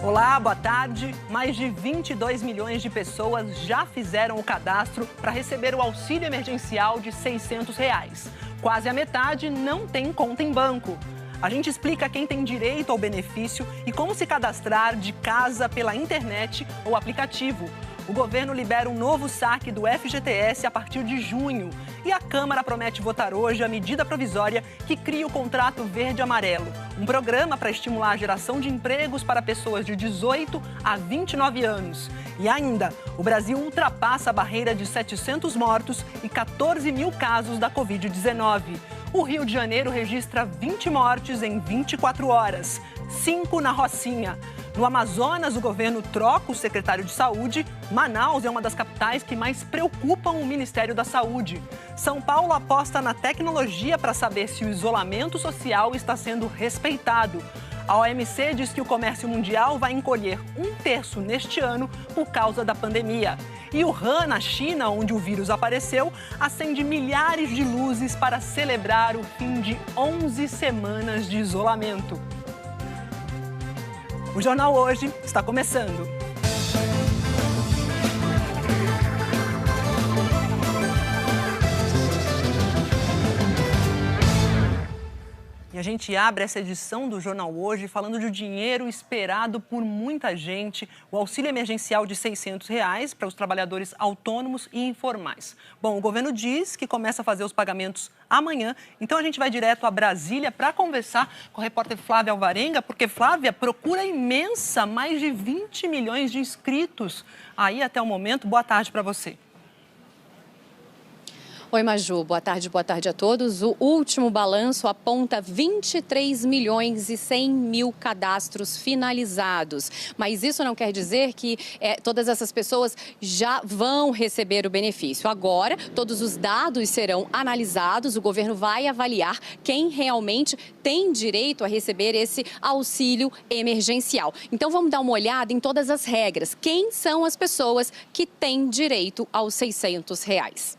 Olá, boa tarde. Mais de 22 milhões de pessoas já fizeram o cadastro para receber o auxílio emergencial de R$ 600. Quase a metade não tem conta em banco. A gente explica quem tem direito ao benefício e como se cadastrar de casa pela internet ou aplicativo. O governo libera um novo saque do FGTS a partir de junho. E a Câmara promete votar hoje a medida provisória que cria o contrato verde-amarelo, um programa para estimular a geração de empregos para pessoas de 18 a 29 anos. E ainda, o Brasil ultrapassa a barreira de 700 mortos e 14 mil casos da Covid-19. O Rio de Janeiro registra 20 mortes em 24 horas, 5 na Rocinha. No Amazonas, o governo troca o secretário de Saúde. Manaus é uma das capitais que mais preocupam o Ministério da Saúde. São Paulo aposta na tecnologia para saber se o isolamento social está sendo respeitado. A OMC diz que o comércio mundial vai encolher 1/3 neste ano por causa da pandemia. E Wuhan, na China, onde o vírus apareceu, acende milhares de luzes para celebrar o fim de 11 semanas de isolamento. O Jornal Hoje está começando. E a gente abre essa edição do Jornal Hoje falando de dinheiro esperado por muita gente, o auxílio emergencial de R$ 600 para os trabalhadores autônomos e informais. Bom, o governo diz que começa a fazer os pagamentos amanhã, então a gente vai direto a Brasília para conversar com a repórter Flávia Alvarenga, porque, Flávia, procura imensa, mais de 20 milhões de inscritos aí até o momento. Boa tarde para você. Oi, Maju. Boa tarde a todos. O último balanço aponta 23 milhões e 100 mil cadastros finalizados. Mas isso não quer dizer que todas essas pessoas já vão receber o benefício. Agora, todos os dados serão analisados, o governo vai avaliar quem realmente tem direito a receber esse auxílio emergencial. Então, vamos dar uma olhada em todas as regras. Quem são as pessoas que têm direito aos R$ 600?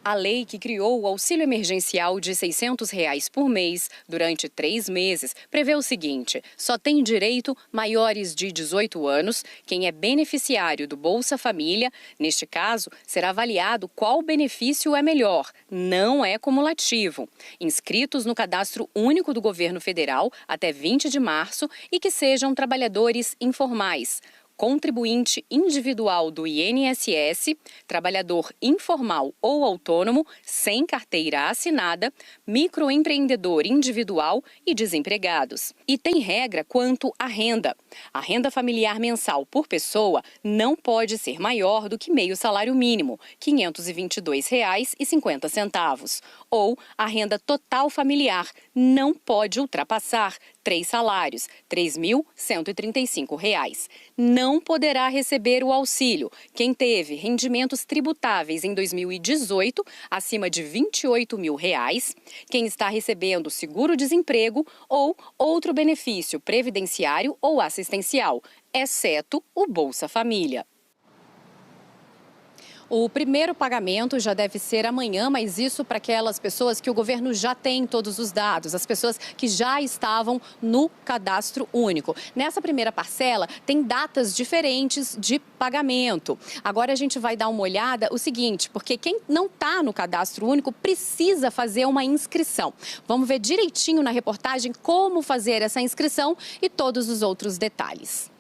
A lei que criou o auxílio emergencial de R$ 600 por mês durante 3 meses prevê o seguinte: só tem direito maiores de 18 anos, quem é beneficiário do Bolsa Família. Neste caso, será avaliado qual benefício é melhor, não é cumulativo. Inscritos no Cadastro Único do Governo Federal até 20 de março e que sejam trabalhadores informais. Contribuinte individual do INSS, trabalhador informal ou autônomo sem carteira assinada, microempreendedor individual e desempregados. E tem regra quanto à renda. A renda familiar mensal por pessoa não pode ser maior do que meio salário mínimo, R$ 522,50. Ou a renda total familiar não pode ultrapassar 3 salários, R$ 3.135. Não poderá receber o auxílio quem teve rendimentos tributáveis em 2018 acima de R$ 28 mil, quem está recebendo seguro-desemprego ou outro benefício previdenciário ou assistencial, exceto o Bolsa Família. O primeiro pagamento já deve ser amanhã, mas isso para aquelas pessoas que o governo já tem todos os dados, as pessoas que já estavam no cadastro único. Nessa primeira parcela, tem datas diferentes de pagamento. Agora a gente vai dar uma olhada o seguinte, porque quem não está no cadastro único precisa fazer uma inscrição. Vamos ver direitinho na reportagem como fazer essa inscrição e todos os outros detalhes.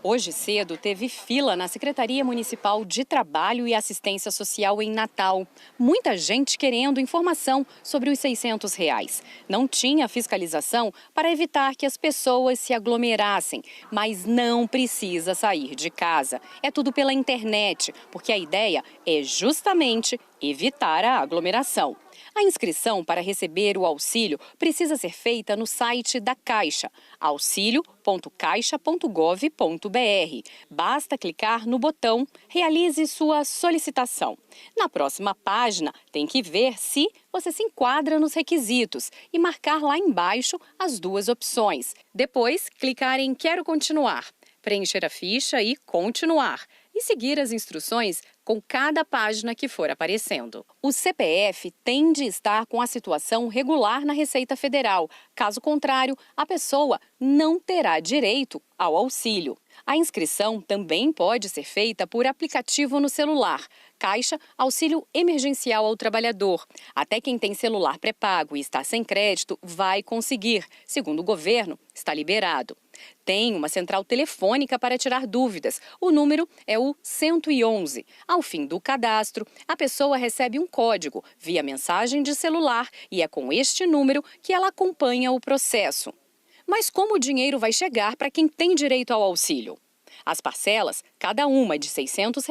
Hoje cedo teve fila na Secretaria Municipal de Trabalho e Assistência Social em Natal. Muita gente querendo informação sobre os R$ 600. Não tinha fiscalização para evitar que as pessoas se aglomerassem, mas não precisa sair de casa. É tudo pela internet, porque a ideia é justamente evitar a aglomeração. A inscrição para receber o auxílio precisa ser feita no site da Caixa, auxilio.caixa.gov.br. Basta clicar no botão Realize sua solicitação. Na próxima página, tem que ver se você se enquadra nos requisitos e marcar lá embaixo as 2 opções. Depois, clicar em Quero continuar, preencher a ficha e continuar. e seguir as instruções com cada página que for aparecendo. O CPF tem de estar com a situação regular na Receita Federal. Caso contrário, a pessoa não terá direito ao auxílio. A inscrição também pode ser feita por aplicativo no celular. Caixa Auxílio Emergencial ao Trabalhador. Até quem tem celular pré-pago e está sem crédito vai conseguir. Segundo o governo, está liberado. Tem uma central telefônica para tirar dúvidas. O número é o 111. Ao fim do cadastro, a pessoa recebe um código via mensagem de celular e é com este número que ela acompanha o processo. Mas como o dinheiro vai chegar para quem tem direito ao auxílio? As parcelas, cada uma de R$ 600,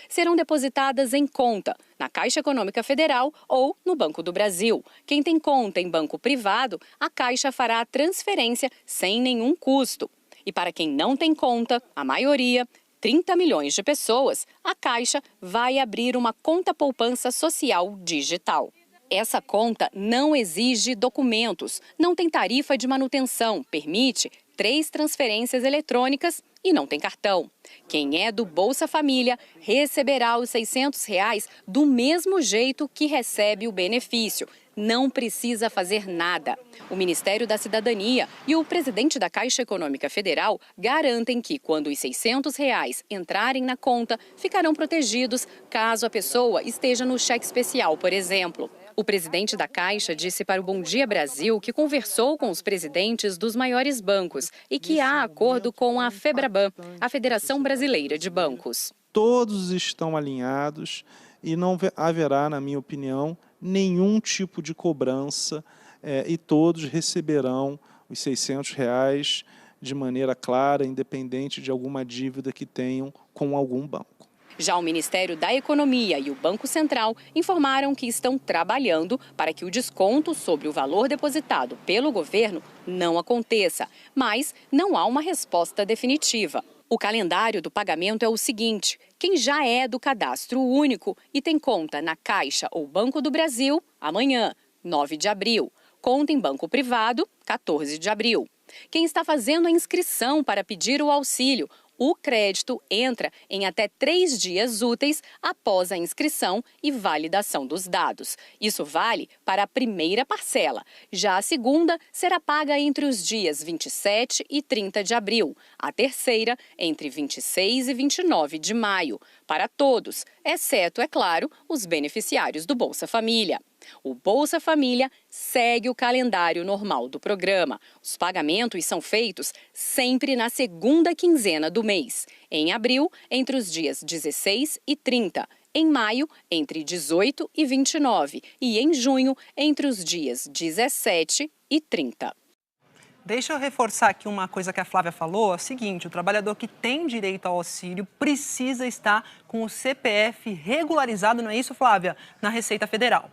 serão depositadas em conta, na Caixa Econômica Federal ou no Banco do Brasil. Quem tem conta em banco privado, a Caixa fará a transferência sem nenhum custo. E para quem não tem conta, a maioria, 30 milhões de pessoas, a Caixa vai abrir uma conta poupança social digital. Essa conta não exige documentos, não tem tarifa de manutenção, permite 3 transferências eletrônicas e não tem cartão. Quem é do Bolsa Família receberá os R$ 600 do mesmo jeito que recebe o benefício. Não precisa fazer nada. O Ministério da Cidadania e o presidente da Caixa Econômica Federal garantem que, quando os R$ 600 entrarem na conta, ficarão protegidos caso a pessoa esteja no cheque especial, por exemplo. O presidente da Caixa disse para o Bom Dia Brasil que conversou com os presidentes dos maiores bancos e que há acordo com a FEBRABAN, a Federação Brasileira de Bancos. Todos estão alinhados e não haverá, na minha opinião, nenhum tipo de cobrança e todos receberão os R$ 600 de maneira clara, independente de alguma dívida que tenham com algum banco. Já o Ministério da Economia e o Banco Central informaram que estão trabalhando para que o desconto sobre o valor depositado pelo governo não aconteça, mas não há uma resposta definitiva. O calendário do pagamento é o seguinte: quem já é do cadastro único e tem conta na Caixa ou Banco do Brasil, amanhã, 9 de abril. Conta em banco privado, 14 de abril. Quem está fazendo a inscrição para pedir o auxílio, o crédito entra em até 3 dias úteis após a inscrição e validação dos dados. Isso vale para a primeira parcela. Já a segunda será paga entre os dias 27 e 30 de abril. A terceira, entre 26 e 29 de maio. Para todos, exceto, é claro, os beneficiários do Bolsa Família. O Bolsa Família segue o calendário normal do programa. Os pagamentos são feitos sempre na segunda quinzena do mês. Em abril, entre os dias 16 e 30. Em maio, entre 18 e 29. E em junho, entre os dias 17 e 30. Deixa eu reforçar aqui uma coisa que a Flávia falou, é o seguinte: o trabalhador que tem direito ao auxílio precisa estar com o CPF regularizado, não é isso, Flávia? Na Receita Federal.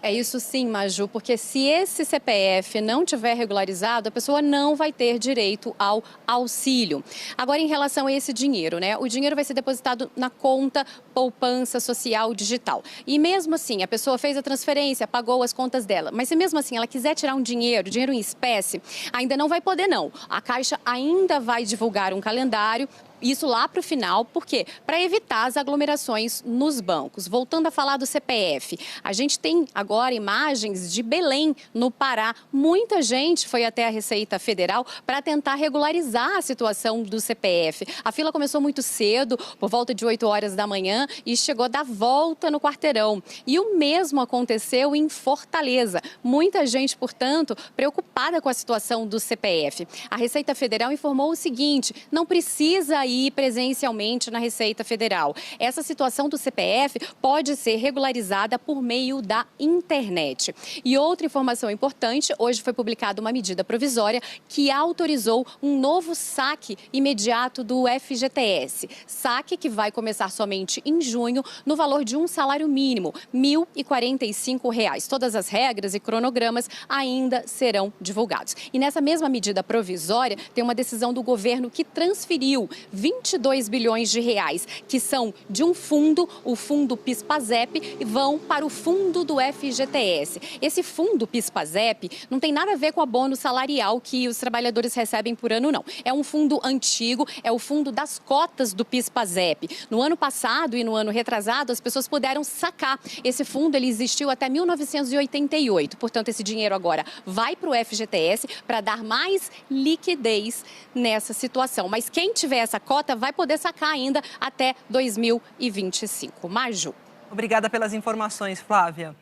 É isso sim, Maju, porque se esse CPF não tiver regularizado, a pessoa não vai ter direito ao auxílio. Agora, em relação a esse dinheiro, né? O dinheiro vai ser depositado na conta poupança social digital. E mesmo assim, a pessoa fez a transferência, pagou as contas dela, mas se mesmo assim ela quiser tirar um dinheiro em espécie, ainda não vai poder não. A Caixa ainda vai divulgar um calendário. Isso lá para o final, por quê? Para evitar as aglomerações nos bancos. Voltando a falar do CPF, a gente tem agora imagens de Belém, no Pará. Muita gente foi até a Receita Federal para tentar regularizar a situação do CPF. A fila começou muito cedo, por volta de 8 horas da manhã, e chegou a dar volta no quarteirão. E o mesmo aconteceu em Fortaleza. Muita gente, portanto, preocupada com a situação do CPF. A Receita Federal informou o seguinte: não precisa ir presencialmente na Receita Federal. Essa situação do CPF pode ser regularizada por meio da internet. E outra informação importante: hoje foi publicada uma medida provisória que autorizou um novo saque imediato do FGTS. Saque que vai começar somente em junho, no valor de um salário mínimo, R$ 1.045. Todas as regras e cronogramas ainda serão divulgados. E nessa mesma medida provisória, tem uma decisão do governo que transferiu 22 bilhões de reais, que são de um fundo, o fundo PIS/PASEP, e vão para o fundo do FGTS. Esse fundo PIS/PASEP não tem nada a ver com o abono salarial que os trabalhadores recebem por ano, não. É um fundo antigo, é o fundo das cotas do PIS/PASEP. No ano passado e no ano retrasado, as pessoas puderam sacar. Esse fundo ele existiu até 1988. Portanto, esse dinheiro agora vai para o FGTS para dar mais liquidez nessa situação. Mas quem tiver essa cota vai poder sacar ainda até 2025. Maju. Obrigada pelas informações, Flávia.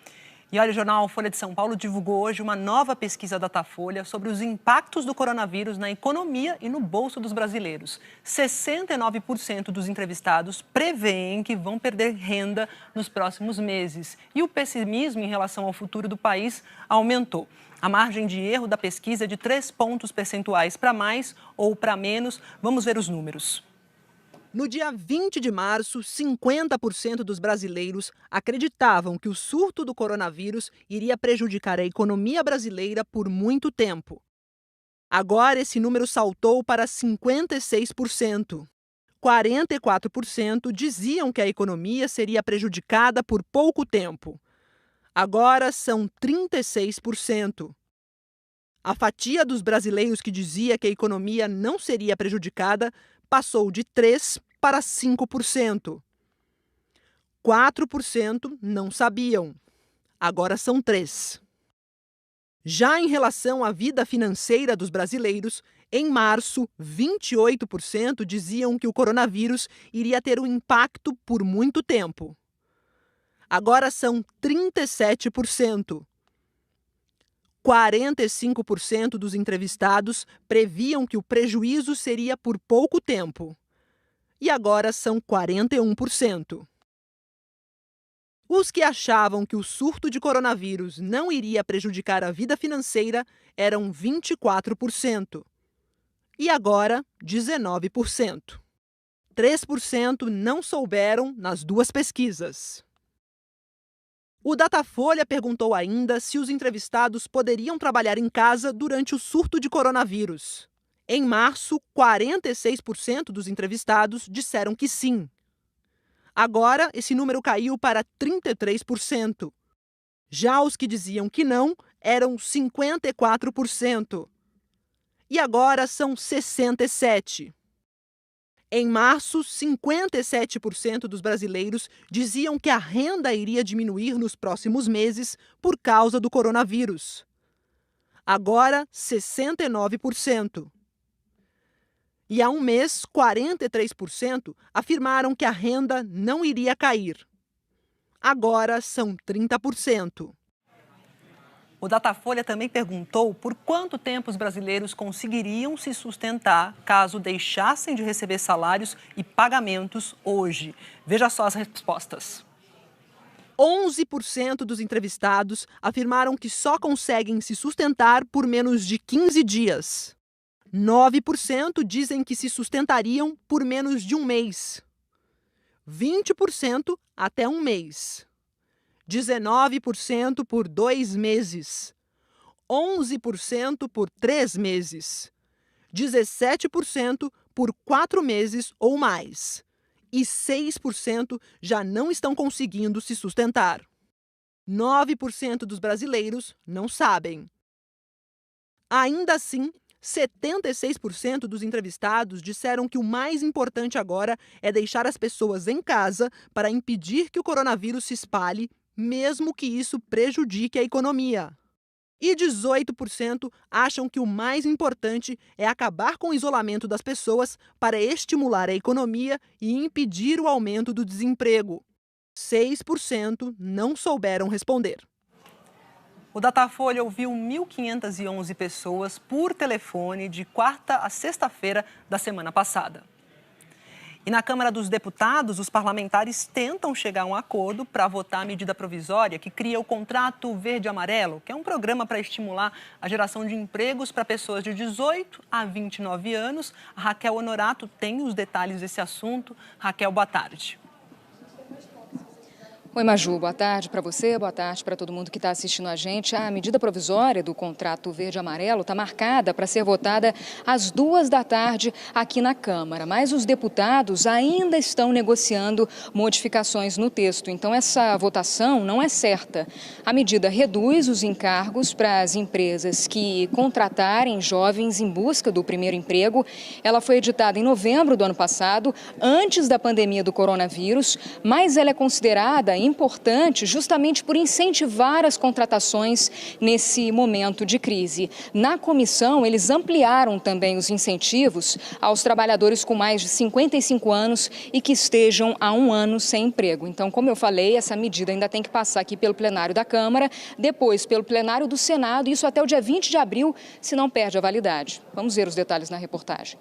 E olha, o jornal Folha de São Paulo divulgou hoje uma nova pesquisa Datafolha sobre os impactos do coronavírus na economia e no bolso dos brasileiros. 69% dos entrevistados prevêem que vão perder renda nos próximos meses. E o pessimismo em relação ao futuro do país aumentou. A margem de erro da pesquisa é de 3 pontos percentuais para mais ou para menos. Vamos ver os números. No dia 20 de março, 50% dos brasileiros acreditavam que o surto do coronavírus iria prejudicar a economia brasileira por muito tempo. Agora, esse número saltou para 56%. 44% diziam que a economia seria prejudicada por pouco tempo. Agora são 36%. A fatia dos brasileiros que dizia que a economia não seria prejudicada passou de 3% para 5%. 4% não sabiam. Agora são 3%. Já em relação à vida financeira dos brasileiros, em março, 28% diziam que o coronavírus iria ter um impacto por muito tempo. Agora são 37%. 45% dos entrevistados previam que o prejuízo seria por pouco tempo. E agora são 41%. Os que achavam que o surto de coronavírus não iria prejudicar a vida financeira eram 24%. E agora, 19%. 3% não souberam nas duas pesquisas. O Datafolha perguntou ainda se os entrevistados poderiam trabalhar em casa durante o surto de coronavírus. Em março, 46% dos entrevistados disseram que sim. Agora, esse número caiu para 33%. Já os que diziam que não eram 54%. E agora são 67%. Em março, 57% dos brasileiros diziam que a renda iria diminuir nos próximos meses por causa do coronavírus. Agora, 69%. E há um mês, 43% afirmaram que a renda não iria cair. Agora são 30%. O Datafolha também perguntou por quanto tempo os brasileiros conseguiriam se sustentar caso deixassem de receber salários e pagamentos hoje. Veja só as respostas. 11% dos entrevistados afirmaram que só conseguem se sustentar por menos de 15 dias. 9% dizem que se sustentariam por menos de um mês. 20% até um mês. 19% por 2 meses. 11% por 3 meses. 17% por 4 meses ou mais. E 6% já não estão conseguindo se sustentar. 9% dos brasileiros não sabem. Ainda assim, 76% dos entrevistados disseram que o mais importante agora é deixar as pessoas em casa para impedir que o coronavírus se espalhe, mesmo que isso prejudique a economia. E 18% acham que o mais importante é acabar com o isolamento das pessoas para estimular a economia e impedir o aumento do desemprego. 6% não souberam responder. O Datafolha ouviu 1.511 pessoas por telefone de quarta a sexta-feira da semana passada. E na Câmara dos Deputados, os parlamentares tentam chegar a um acordo para votar a medida provisória que cria o Contrato Verde-Amarelo, que é um programa para estimular a geração de empregos para pessoas de 18 a 29 anos. A Raquel Honorato tem os detalhes desse assunto. Raquel, boa tarde. Oi, Maju, boa tarde para você, boa tarde para todo mundo que está assistindo a gente. A medida provisória do contrato verde-amarelo está marcada para ser votada às 14h aqui na Câmara, mas os deputados ainda estão negociando modificações no texto, então essa votação não é certa. A medida reduz os encargos para as empresas que contratarem jovens em busca do primeiro emprego. Ela foi editada em novembro do ano passado, antes da pandemia do coronavírus, mas ela é considerada importante justamente por incentivar as contratações nesse momento de crise. Na comissão, eles ampliaram também os incentivos aos trabalhadores com mais de 55 anos e que estejam há 1 ano sem emprego. Então, como eu falei, essa medida ainda tem que passar aqui pelo plenário da Câmara, depois pelo plenário do Senado, isso até o dia 20 de abril, se não perde a validade. Vamos ver os detalhes na reportagem.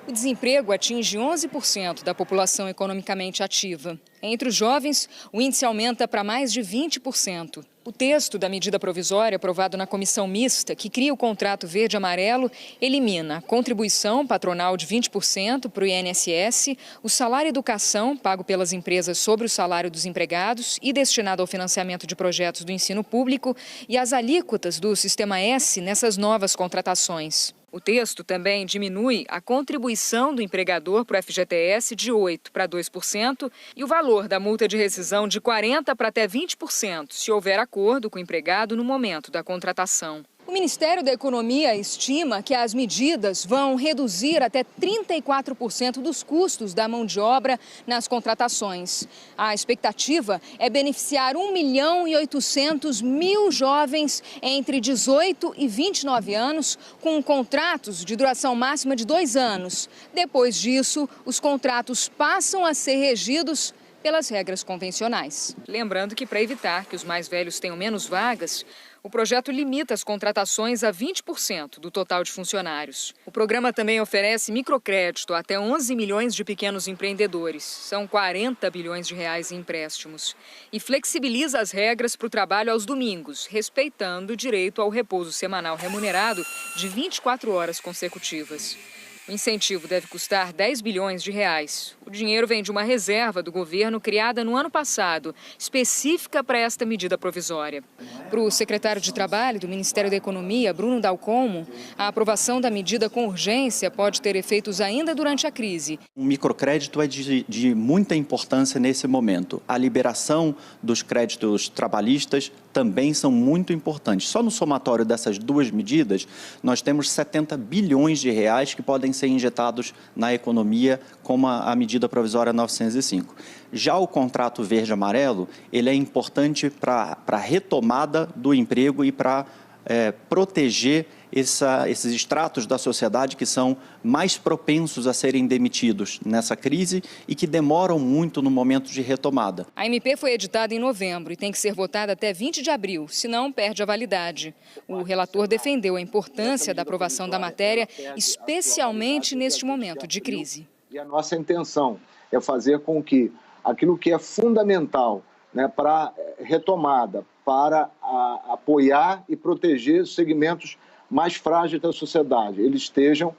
O desemprego atinge 11% da população economicamente ativa. Entre os jovens, o índice aumenta para mais de 20%. O texto da medida provisória aprovado na comissão mista, que cria o contrato verde-amarelo, elimina a contribuição patronal de 20% para o INSS, o salário educação pago pelas empresas sobre o salário dos empregados e destinado ao financiamento de projetos do ensino público e as alíquotas do Sistema S nessas novas contratações. O texto também diminui a contribuição do empregador para o FGTS de 8% para 2% e o valor da multa de rescisão de 40% para até 20%, se houver acordo com o empregado no momento da contratação. O Ministério da Economia estima que as medidas vão reduzir até 34% dos custos da mão de obra nas contratações. A expectativa é beneficiar 1.800.000 jovens entre 18 e 29 anos com contratos de duração máxima de 2 anos. Depois disso, os contratos passam a ser regidos pelas regras convencionais. Lembrando que, para evitar que os mais velhos tenham menos vagas, o projeto limita as contratações a 20% do total de funcionários. O programa também oferece microcrédito a até 11 milhões de pequenos empreendedores. São 40 bilhões de reais em empréstimos. E flexibiliza as regras para o trabalho aos domingos, respeitando o direito ao repouso semanal remunerado de 24 horas consecutivas. O incentivo deve custar 10 bilhões de reais. O dinheiro vem de uma reserva do governo criada no ano passado, específica para esta medida provisória. Para o secretário de Trabalho do Ministério da Economia, Bruno Dalcomo, a aprovação da medida com urgência pode ter efeitos ainda durante a crise. O microcrédito é de muita importância nesse momento. A liberação dos créditos trabalhistas também são muito importantes. Só no somatório dessas duas medidas, nós temos 70 bilhões de reais que podem ser injetados na economia, como a medida provisória 905. Já o contrato verde-amarelo, ele é importante para a retomada do emprego e para proteger esses estratos da sociedade que são mais propensos a serem demitidos nessa crise e que demoram muito no momento de retomada. A MP foi editada em novembro e tem que ser votada até 20 de abril, senão perde a validade. O relator defendeu a importância da aprovação da matéria, especialmente neste momento de crise. E a nossa intenção é fazer com que aquilo que é fundamental, né, para retomada, para apoiar e proteger os segmentos mais frágeis da sociedade, eles estejam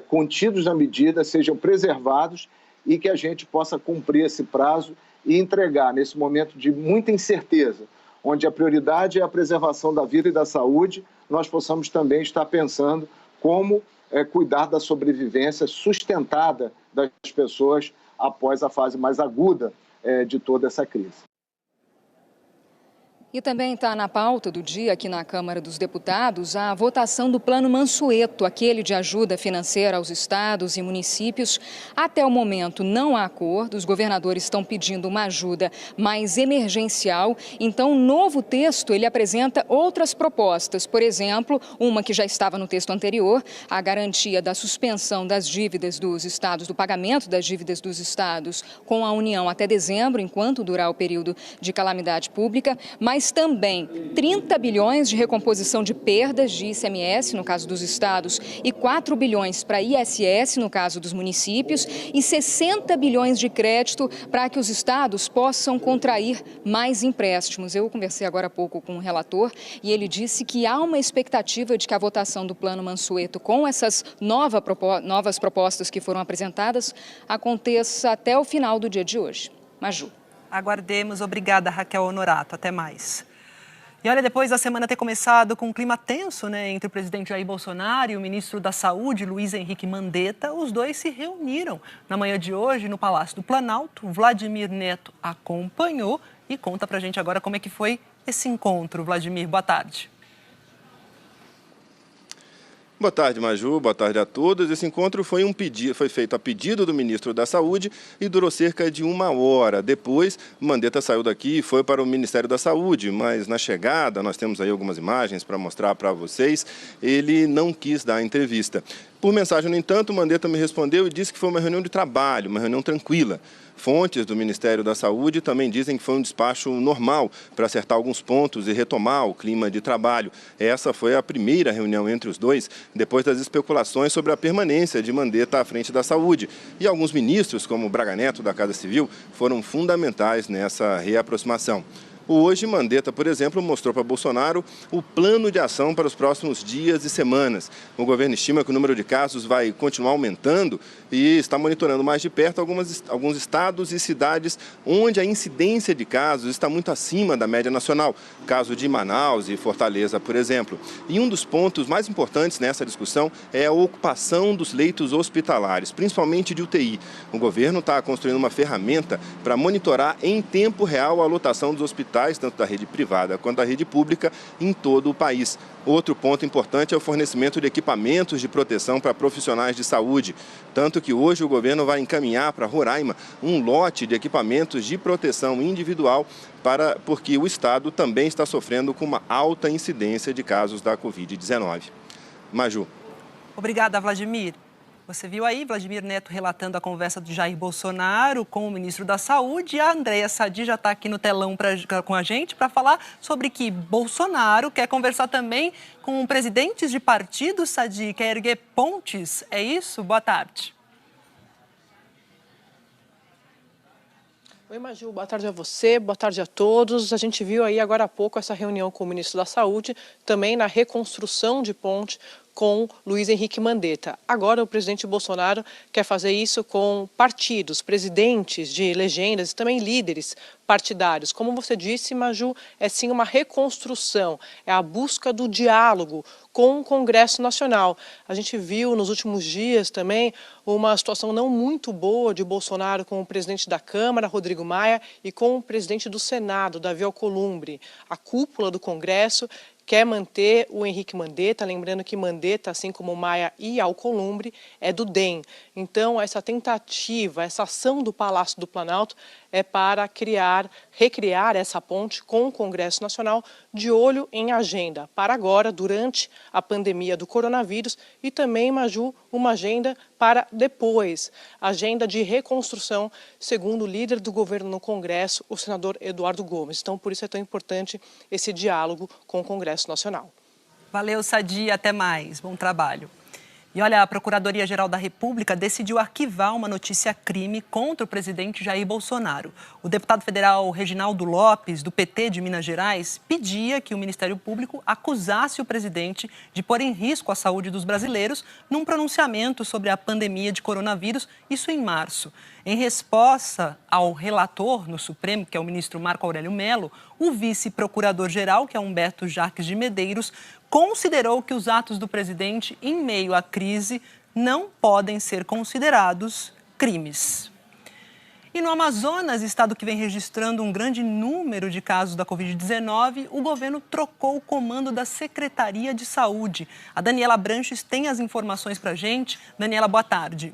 contidos na medida, sejam preservados e que a gente possa cumprir esse prazo e entregar nesse momento de muita incerteza, onde a prioridade é a preservação da vida e da saúde, nós possamos também estar pensando como cuidar da sobrevivência sustentada das pessoas após a fase mais aguda de toda essa crise. E também está na pauta do dia aqui na Câmara dos Deputados a votação do Plano Mansueto, aquele de ajuda financeira aos estados e municípios. Até o momento não há acordo, os governadores estão pedindo uma ajuda mais emergencial. Então o novo texto ele apresenta outras propostas, por exemplo, uma que já estava no texto anterior, a garantia da suspensão das dívidas dos estados, do pagamento das dívidas dos estados com a União até dezembro, enquanto durar o período de calamidade pública, mas também 30 bilhões de recomposição de perdas de ICMS, no caso dos estados, e 4 bilhões para ISS, no caso dos municípios, e 60 bilhões de crédito para que os estados possam contrair mais empréstimos. Eu conversei agora há pouco com o relator e ele disse que há uma expectativa de que a votação do Plano Mansueto com essas novas propostas que foram apresentadas aconteça até o final do dia de hoje. Maju. Aguardemos. Obrigada, Raquel Honorato. Até mais. E olha, depois da semana ter começado com um clima tenso, entre o presidente Jair Bolsonaro e o ministro da Saúde, Luiz Henrique Mandetta, os dois se reuniram na manhã de hoje no Palácio do Planalto. Vladimir Neto acompanhou e conta pra gente agora como é que foi esse encontro. Vladimir, boa tarde. Boa tarde, Maju. Boa tarde a todos. Esse encontro foi feito a pedido do ministro da Saúde e durou cerca de 1 hora. Depois, Mandetta saiu daqui e foi para o Ministério da Saúde, mas na chegada, nós temos aí algumas imagens para mostrar para vocês, ele não quis dar entrevista. Por mensagem, no entanto, Mandetta me respondeu e disse que foi uma reunião de trabalho, uma reunião tranquila. Fontes do Ministério da Saúde também dizem que foi um despacho normal para acertar alguns pontos e retomar o clima de trabalho. Essa foi a primeira reunião entre os dois, depois das especulações sobre a permanência de Mandetta à frente da saúde. E alguns ministros, como Braga Neto, da Casa Civil, foram fundamentais nessa reaproximação. Hoje, Mandetta, por exemplo, mostrou para Bolsonaro o plano de ação para os próximos dias e semanas. O governo estima que o número de casos vai continuar aumentando e está monitorando mais de perto alguns estados e cidades onde a incidência de casos está muito acima da média nacional. Caso de Manaus e Fortaleza, por exemplo. E um dos pontos mais importantes nessa discussão é a ocupação dos leitos hospitalares, principalmente de UTI. O governo está construindo uma ferramenta para monitorar em tempo real a lotação dos hospitais, tanto da rede privada quanto da rede pública, em todo o país. Outro ponto importante é o fornecimento de equipamentos de proteção para profissionais de saúde. Tanto que hoje o governo vai encaminhar para Roraima um lote de equipamentos de proteção individual, porque o estado também está sofrendo com uma alta incidência de casos da Covid-19. Maju. Obrigada, Vladimir. Você viu aí, Vladimir Neto relatando a conversa de Jair Bolsonaro com o ministro da Saúde. E a Andréia Sadi já está aqui no telão com a gente para falar sobre que Bolsonaro quer conversar também com presidentes de partidos, Sadi, quer erguer pontes. É isso? Boa tarde. Oi, Maju, boa tarde a você, boa tarde a todos. A gente viu aí agora há pouco essa reunião com o ministro da Saúde, também na reconstrução de ponte com Luiz Henrique Mandetta. Agora o presidente Bolsonaro quer fazer isso com partidos, presidentes de legendas e também líderes partidários. Como você disse, Maju, é sim uma reconstrução, é a busca do diálogo com o Congresso Nacional. A gente viu nos últimos dias também uma situação não muito boa de Bolsonaro com o presidente da Câmara, Rodrigo Maia, e com o presidente do Senado, Davi Alcolumbre. A cúpula do Congresso quer manter o Henrique Mandetta, lembrando que Mandetta, assim como Maia e Alcolumbre, é do DEM. Então, essa tentativa, essa ação do Palácio do Planalto é para recriar essa ponte com o Congresso Nacional, de olho em agenda para agora, durante a pandemia do coronavírus, e também, Maju, uma agenda para depois, agenda de reconstrução, segundo o líder do governo no Congresso, o senador Eduardo Gomes. Então, por isso é tão importante esse diálogo com o Congresso Nacional. Valeu, Sadi, até mais. Bom trabalho. E olha, a Procuradoria-Geral da República decidiu arquivar uma notícia-crime contra o presidente Jair Bolsonaro. O deputado federal Reginaldo Lopes, do PT de Minas Gerais, pedia que o Ministério Público acusasse o presidente de pôr em risco a saúde dos brasileiros num pronunciamento sobre a pandemia de coronavírus, isso em março. Em resposta ao relator no Supremo, que é o ministro Marco Aurélio Mello, o vice-procurador-geral, que é Humberto Jarques de Medeiros, considerou que os atos do presidente em meio à crise não podem ser considerados crimes. E no Amazonas, estado que vem registrando um grande número de casos da Covid-19, o governo trocou o comando da Secretaria de Saúde. A Daniela Branches tem as informações para a gente. Daniela, boa tarde.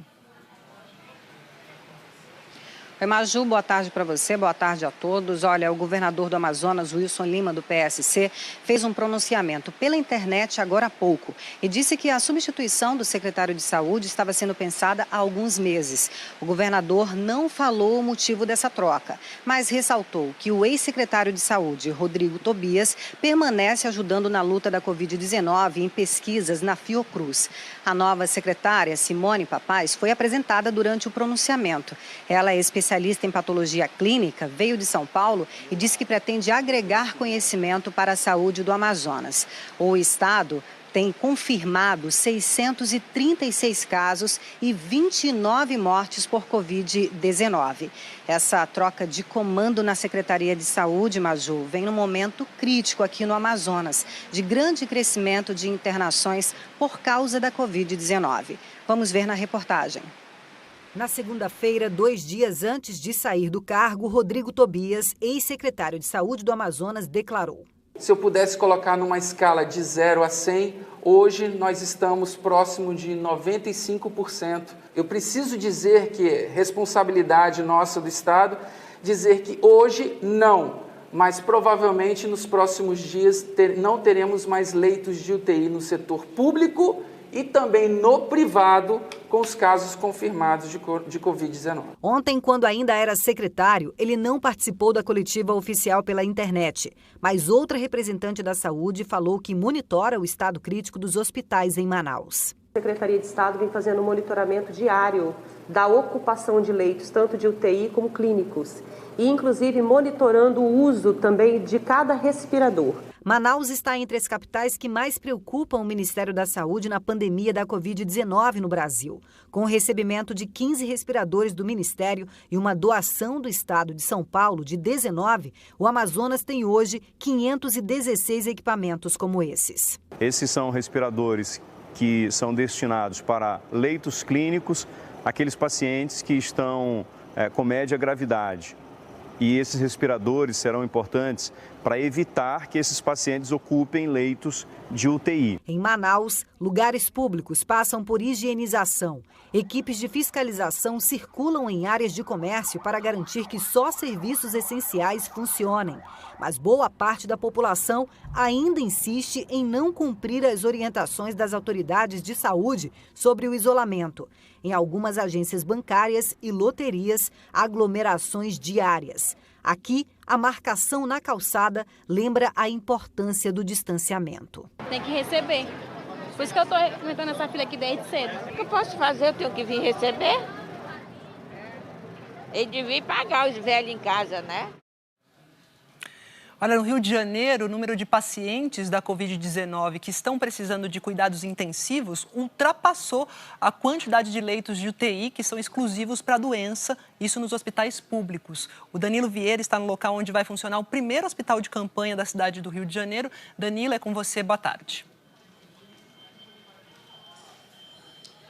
Oi, Maju, boa tarde para você, boa tarde a todos. Olha, o governador do Amazonas, Wilson Lima, do PSC, fez um pronunciamento pela internet agora há pouco e disse que a substituição do secretário de Saúde estava sendo pensada há alguns meses. O governador não falou o motivo dessa troca, mas ressaltou que o ex-secretário de Saúde, Rodrigo Tobias, permanece ajudando na luta da Covid-19 em pesquisas na Fiocruz. A nova secretária, Simone Papaz, foi apresentada durante o pronunciamento. Ela é especialista em patologia clínica, veio de São Paulo e disse que pretende agregar conhecimento para a saúde do Amazonas. O estado tem confirmado 636 casos e 29 mortes por Covid-19. Essa troca de comando na Secretaria de Saúde, Maju, vem num momento crítico aqui no Amazonas, de grande crescimento de internações por causa da Covid-19. Vamos ver na reportagem. Na segunda-feira, 2 dias antes de sair do cargo, Rodrigo Tobias, ex-secretário de Saúde do Amazonas, declarou: se eu pudesse colocar numa escala de 0 a 100, hoje nós estamos próximo de 95%. Eu preciso dizer que é responsabilidade nossa do Estado dizer que hoje não, mas provavelmente nos próximos dias não teremos mais leitos de UTI no setor público e também no privado, com os casos confirmados de Covid-19. Ontem, quando ainda era secretário, ele não participou da coletiva oficial pela internet. Mas outra representante da saúde falou que monitora o estado crítico dos hospitais em Manaus. A Secretaria de Estado vem fazendo um monitoramento diário da ocupação de leitos, tanto de UTI como clínicos. E, inclusive, monitorando o uso também de cada respirador. Manaus está entre as capitais que mais preocupam o Ministério da Saúde na pandemia da Covid-19 no Brasil. Com o recebimento de 15 respiradores do Ministério e uma doação do Estado de São Paulo de 19, o Amazonas tem hoje 516 equipamentos como esses. Esses são respiradores que são destinados para leitos clínicos, aqueles pacientes que estão com média gravidade. E esses respiradores serão importantes para evitar que esses pacientes ocupem leitos de UTI. Em Manaus, lugares públicos passam por higienização. Equipes de fiscalização circulam em áreas de comércio para garantir que só serviços essenciais funcionem. Mas boa parte da população ainda insiste em não cumprir as orientações das autoridades de saúde sobre o isolamento. Em algumas agências bancárias e loterias, aglomerações diárias. Aqui, a marcação na calçada lembra a importância do distanciamento. Tem que receber. Por isso que eu estou enfrentando essa fila aqui desde cedo. O que eu posso fazer? Eu tenho que vir receber. Ele devia pagar os velhos em casa, né? Olha, no Rio de Janeiro, o número de pacientes da Covid-19 que estão precisando de cuidados intensivos ultrapassou a quantidade de leitos de UTI que são exclusivos para a doença, isso nos hospitais públicos. O Danilo Vieira está no local onde vai funcionar o primeiro hospital de campanha da cidade do Rio de Janeiro. Danilo, é com você, boa tarde.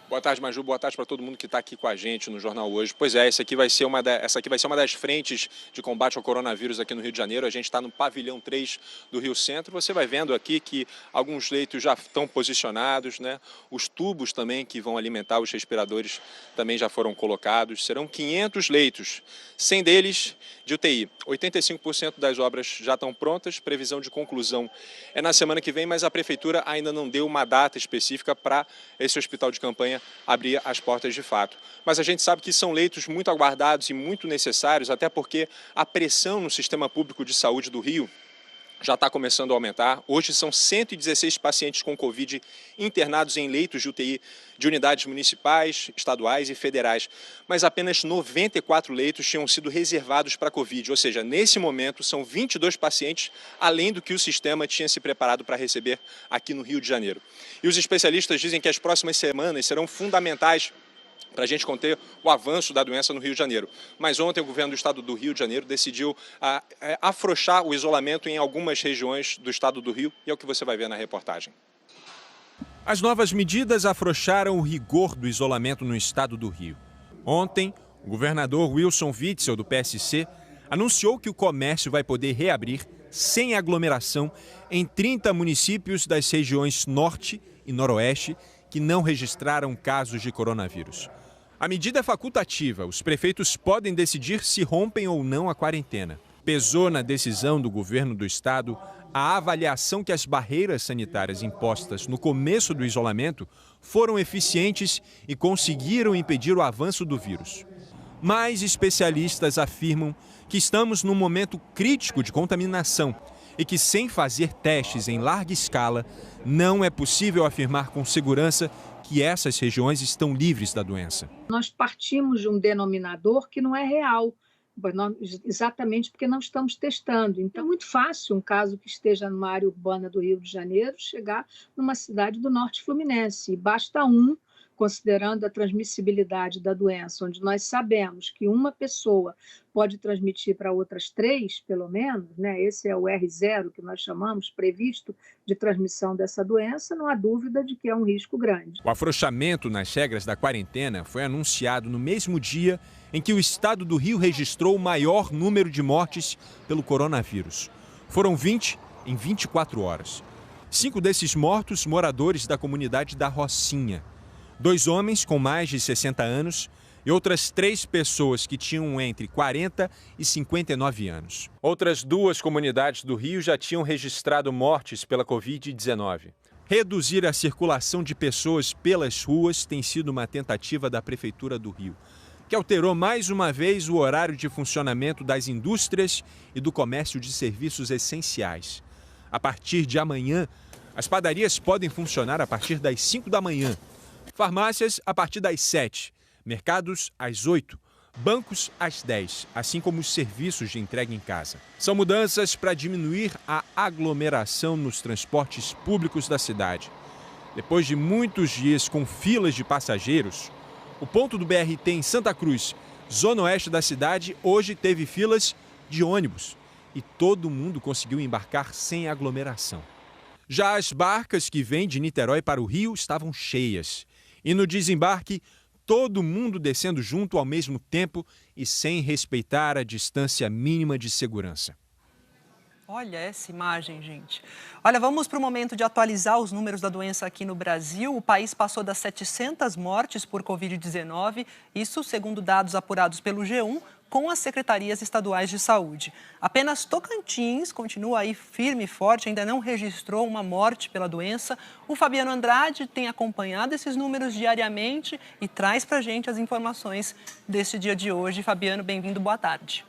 Boa tarde, Maju. Boa tarde para todo mundo que está aqui com a gente no Jornal Hoje. Pois é, essa aqui vai ser uma das frentes de combate ao coronavírus aqui no Rio de Janeiro. A gente está no pavilhão 3 do Rio Centro. Você vai vendo aqui que alguns leitos já estão posicionados, né? Os tubos também que vão alimentar os respiradores também já foram colocados. Serão 500 leitos, 100 deles de UTI. 85% das obras já estão prontas. Previsão de conclusão é na semana que vem, mas a Prefeitura ainda não deu uma data específica para esse hospital de campanha abrir as portas de fato. Mas a gente sabe que são leitos muito aguardados e muito necessários, até porque a pressão no sistema público de saúde do Rio já está começando a aumentar. Hoje são 116 pacientes com Covid internados em leitos de UTI de unidades municipais, estaduais e federais, mas apenas 94 leitos tinham sido reservados para Covid, ou seja, nesse momento são 22 pacientes, além do que o sistema tinha se preparado para receber aqui no Rio de Janeiro. E os especialistas dizem que as próximas semanas serão fundamentais para a gente conter o avanço da doença no Rio de Janeiro. Mas ontem o governo do estado do Rio de Janeiro decidiu afrouxar o isolamento em algumas regiões do estado do Rio, e é o que você vai ver na reportagem. As novas medidas afrouxaram o rigor do isolamento no estado do Rio. Ontem, o governador Wilson Witzel, do PSC, anunciou que o comércio vai poder reabrir sem aglomeração em 30 municípios das regiões Norte e Noroeste que não registraram casos de coronavírus. A medida é facultativa, os prefeitos podem decidir se rompem ou não a quarentena. Pesou na decisão do governo do estado a avaliação que as barreiras sanitárias impostas no começo do isolamento foram eficientes e conseguiram impedir o avanço do vírus. Mas especialistas afirmam que estamos num momento crítico de contaminação e que, sem fazer testes em larga escala, não é possível afirmar com segurança que essas regiões estão livres da doença. Nós partimos de um denominador que não é real. exatamente porque não estamos testando. Então, é muito fácil um caso que esteja numa área urbana do Rio de Janeiro chegar numa cidade do Norte Fluminense. E basta considerando a transmissibilidade da doença, onde nós sabemos que uma pessoa pode transmitir para outras 3, pelo menos, né? Esse é o R0 que nós chamamos, previsto de transmissão dessa doença, não há dúvida de que é um risco grande. O afrouxamento nas regras da quarentena foi anunciado no mesmo dia em que o estado do Rio registrou o maior número de mortes pelo coronavírus. Foram 20 em 24 horas. 5 desses mortos, moradores da comunidade da Rocinha. 2 homens com mais de 60 anos e outras 3 pessoas que tinham entre 40 e 59 anos. Outras 2 comunidades do Rio já tinham registrado mortes pela Covid-19. Reduzir a circulação de pessoas pelas ruas tem sido uma tentativa da Prefeitura do Rio, que alterou mais uma vez o horário de funcionamento das indústrias e do comércio de serviços essenciais. A partir de amanhã, as padarias podem funcionar a partir das 5 da manhã. Farmácias a partir das 7, mercados às 8, bancos às 10, assim como os serviços de entrega em casa. São mudanças para diminuir a aglomeração nos transportes públicos da cidade. Depois de muitos dias com filas de passageiros, o ponto do BRT em Santa Cruz, zona oeste da cidade, hoje teve filas de ônibus e todo mundo conseguiu embarcar sem aglomeração. Já as barcas que vêm de Niterói para o Rio estavam cheias. E no desembarque, todo mundo descendo junto ao mesmo tempo e sem respeitar a distância mínima de segurança. Olha essa imagem, gente. Olha, vamos para o momento de atualizar os números da doença aqui no Brasil. O país passou das 700 mortes por Covid-19, isso segundo dados apurados pelo G1, com as secretarias estaduais de saúde. Apenas Tocantins continua aí firme e forte, ainda não registrou uma morte pela doença. O Fabiano Andrade tem acompanhado esses números diariamente e traz para a gente as informações deste dia de hoje. Fabiano, bem-vindo, boa tarde.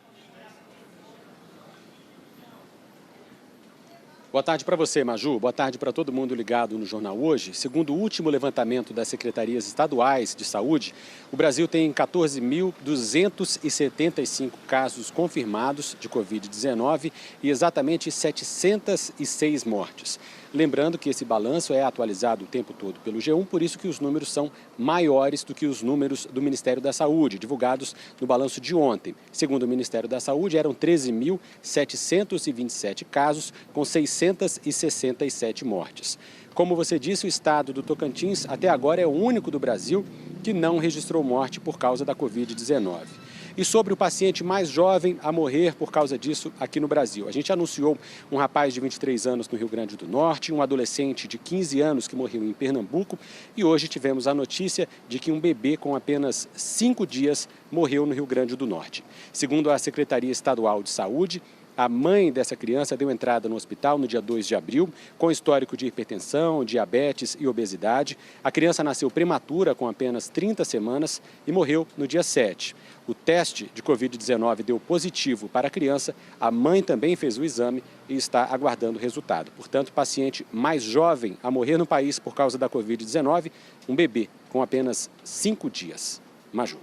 Boa tarde para você, Maju. Boa tarde para todo mundo ligado no Jornal Hoje. Segundo o último levantamento das secretarias estaduais de saúde, o Brasil tem 14.275 casos confirmados de Covid-19 e exatamente 706 mortes. Lembrando que esse balanço é atualizado o tempo todo pelo G1, por isso que os números são maiores do que os números do Ministério da Saúde, divulgados no balanço de ontem. Segundo o Ministério da Saúde, eram 13.727 casos, com 667 mortes. Como você disse, o estado do Tocantins até agora é o único do Brasil que não registrou morte por causa da Covid-19. E sobre o paciente mais jovem a morrer por causa disso aqui no Brasil. A gente anunciou um rapaz de 23 anos no Rio Grande do Norte, um adolescente de 15 anos que morreu em Pernambuco e hoje tivemos a notícia de que um bebê com apenas 5 dias morreu no Rio Grande do Norte. Segundo a Secretaria Estadual de Saúde, a mãe dessa criança deu entrada no hospital no dia 2 de abril, com histórico de hipertensão, diabetes e obesidade. A criança nasceu prematura, com apenas 30 semanas, e morreu no dia 7. O teste de Covid-19 deu positivo para a criança, a mãe também fez o exame e está aguardando o resultado. Portanto, o paciente mais jovem a morrer no país por causa da Covid-19, um bebê com apenas 5 dias. Maju.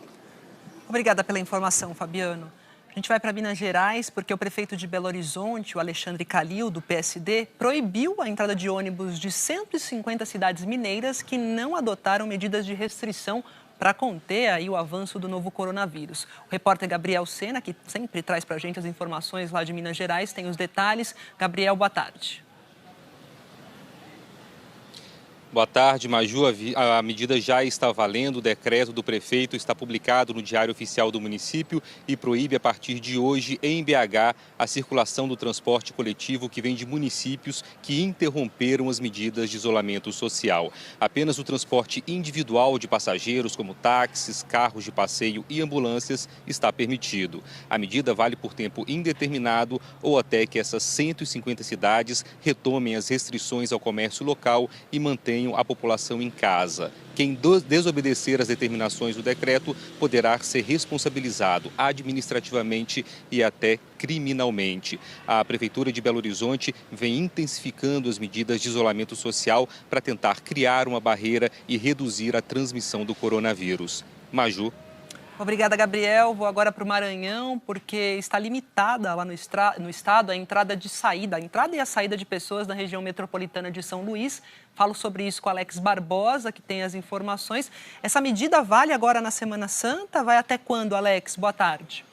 Obrigada pela informação, Fabiano. A gente vai para Minas Gerais porque o prefeito de Belo Horizonte, o Alexandre Calil, do PSD, proibiu a entrada de ônibus de 150 cidades mineiras que não adotaram medidas de restrição para conter aí o avanço do novo coronavírus. O repórter Gabriel Sena, que sempre traz para a gente as informações lá de Minas Gerais, tem os detalhes. Gabriel, boa tarde. Boa tarde, Maju. A medida já está valendo. O decreto do prefeito está publicado no Diário Oficial do município e proíbe a partir de hoje em BH a circulação do transporte coletivo que vem de municípios que interromperam as medidas de isolamento social. Apenas o transporte individual de passageiros, como táxis, carros de passeio e ambulâncias, está permitido. A medida vale por tempo indeterminado ou até que essas 150 cidades retomem as restrições ao comércio local e mantenham a população em casa. Quem desobedecer as determinações do decreto poderá ser responsabilizado administrativamente e até criminalmente. A Prefeitura de Belo Horizonte vem intensificando as medidas de isolamento social para tentar criar uma barreira e reduzir a transmissão do coronavírus. Maju. Obrigada, Gabriel. Vou agora para o Maranhão, porque está limitada lá no estado a entrada e a saída de pessoas na região metropolitana de São Luís. Falo sobre isso com Alex Barbosa, que tem as informações. Essa medida vale agora na Semana Santa? Vai até quando, Alex? Boa tarde.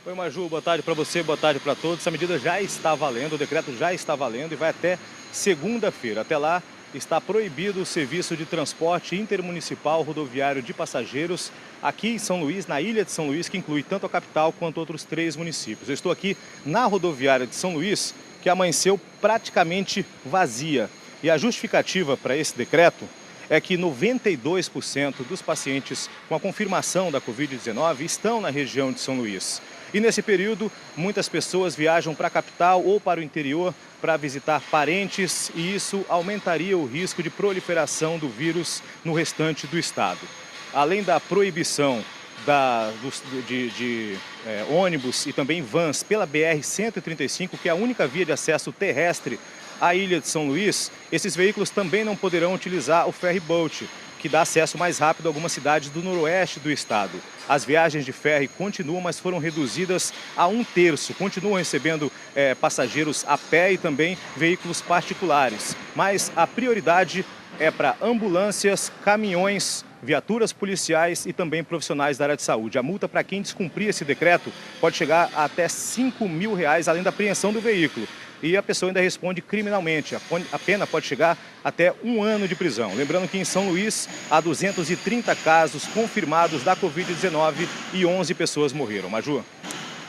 Oi, Maju, boa tarde para você, boa tarde para todos. Essa medida já está valendo, o decreto já está valendo e vai até segunda-feira. Até lá, está proibido o serviço de transporte intermunicipal rodoviário de passageiros aqui em São Luís, na ilha de São Luís, que inclui tanto a capital quanto outros 3 municípios. Eu estou aqui na rodoviária de São Luís, que amanheceu praticamente vazia. E a justificativa para esse decreto é que 92% dos pacientes com a confirmação da Covid-19 estão na região de São Luís. E nesse período, muitas pessoas viajam para a capital ou para o interior para visitar parentes e isso aumentaria o risco de proliferação do vírus no restante do estado. Além da proibição de ônibus e também vans pela BR-135, que é a única via de acesso terrestre à ilha de São Luís, esses veículos também não poderão utilizar o ferry boat, que dá acesso mais rápido a algumas cidades do noroeste do estado. As viagens de ferry continuam, mas foram reduzidas a 1/3. Continuam recebendo passageiros a pé e também veículos particulares. Mas a prioridade é para ambulâncias, caminhões, viaturas policiais e também profissionais da área de saúde. A multa para quem descumprir esse decreto pode chegar a até R$5.000, além da apreensão do veículo. E a pessoa ainda responde criminalmente. A pena pode chegar até 1 ano de prisão. Lembrando que em São Luís há 230 casos confirmados da Covid-19 e 11 pessoas morreram. Maju.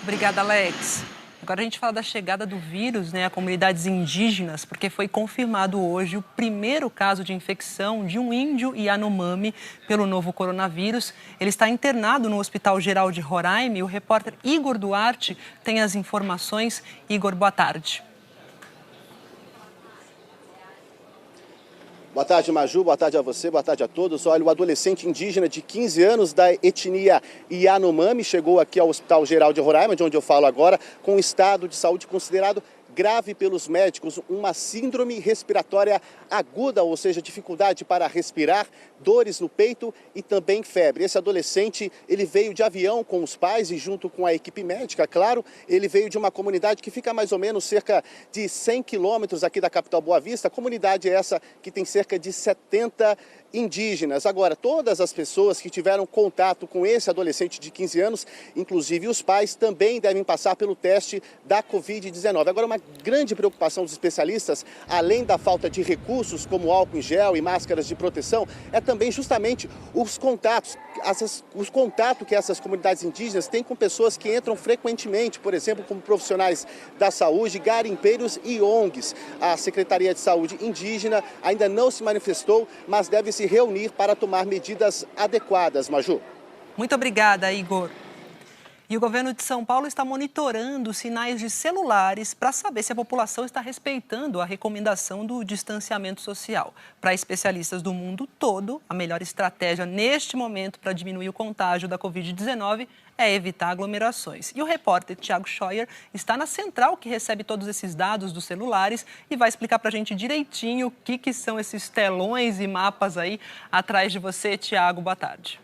Obrigada, Alex. Agora a gente fala da chegada do vírus, a comunidades indígenas, porque foi confirmado hoje o primeiro caso de infecção de um índio Yanomami pelo novo coronavírus. Ele está internado no Hospital Geral de Roraima e o repórter Igor Duarte tem as informações. Igor, boa tarde. Boa tarde, Maju. Boa tarde a você, boa tarde a todos. Olha, o adolescente indígena de 15 anos da etnia Yanomami chegou aqui ao Hospital Geral de Roraima, de onde eu falo agora, com um estado de saúde considerado grave pelos médicos, uma síndrome respiratória aguda, ou seja, dificuldade para respirar, dores no peito e também febre. Esse adolescente, ele veio de avião com os pais e junto com a equipe médica, claro, ele veio de uma comunidade que fica mais ou menos cerca de 100 quilômetros aqui da capital Boa Vista, comunidade essa que tem cerca de 70 indígenas. Agora, todas as pessoas que tiveram contato com esse adolescente de 15 anos, inclusive os pais, também devem passar pelo teste da Covid-19. Agora, uma grande preocupação dos especialistas, além da falta de recursos como álcool em gel e máscaras de proteção, é também justamente os contatos que essas comunidades indígenas têm com pessoas que entram frequentemente, por exemplo, como profissionais da saúde, garimpeiros e ONGs. A Secretaria de Saúde Indígena ainda não se manifestou, mas deve se reunir para tomar medidas adequadas, Maju. Muito obrigada, Igor. E o governo de São Paulo está monitorando sinais de celulares para saber se a população está respeitando a recomendação do distanciamento social. Para especialistas do mundo todo, a melhor estratégia neste momento para diminuir o contágio da Covid-19 é evitar aglomerações. E o repórter Tiago Scheuer está na central que recebe todos esses dados dos celulares e vai explicar para a gente direitinho o que são esses telões e mapas aí atrás de você. Tiago, boa tarde.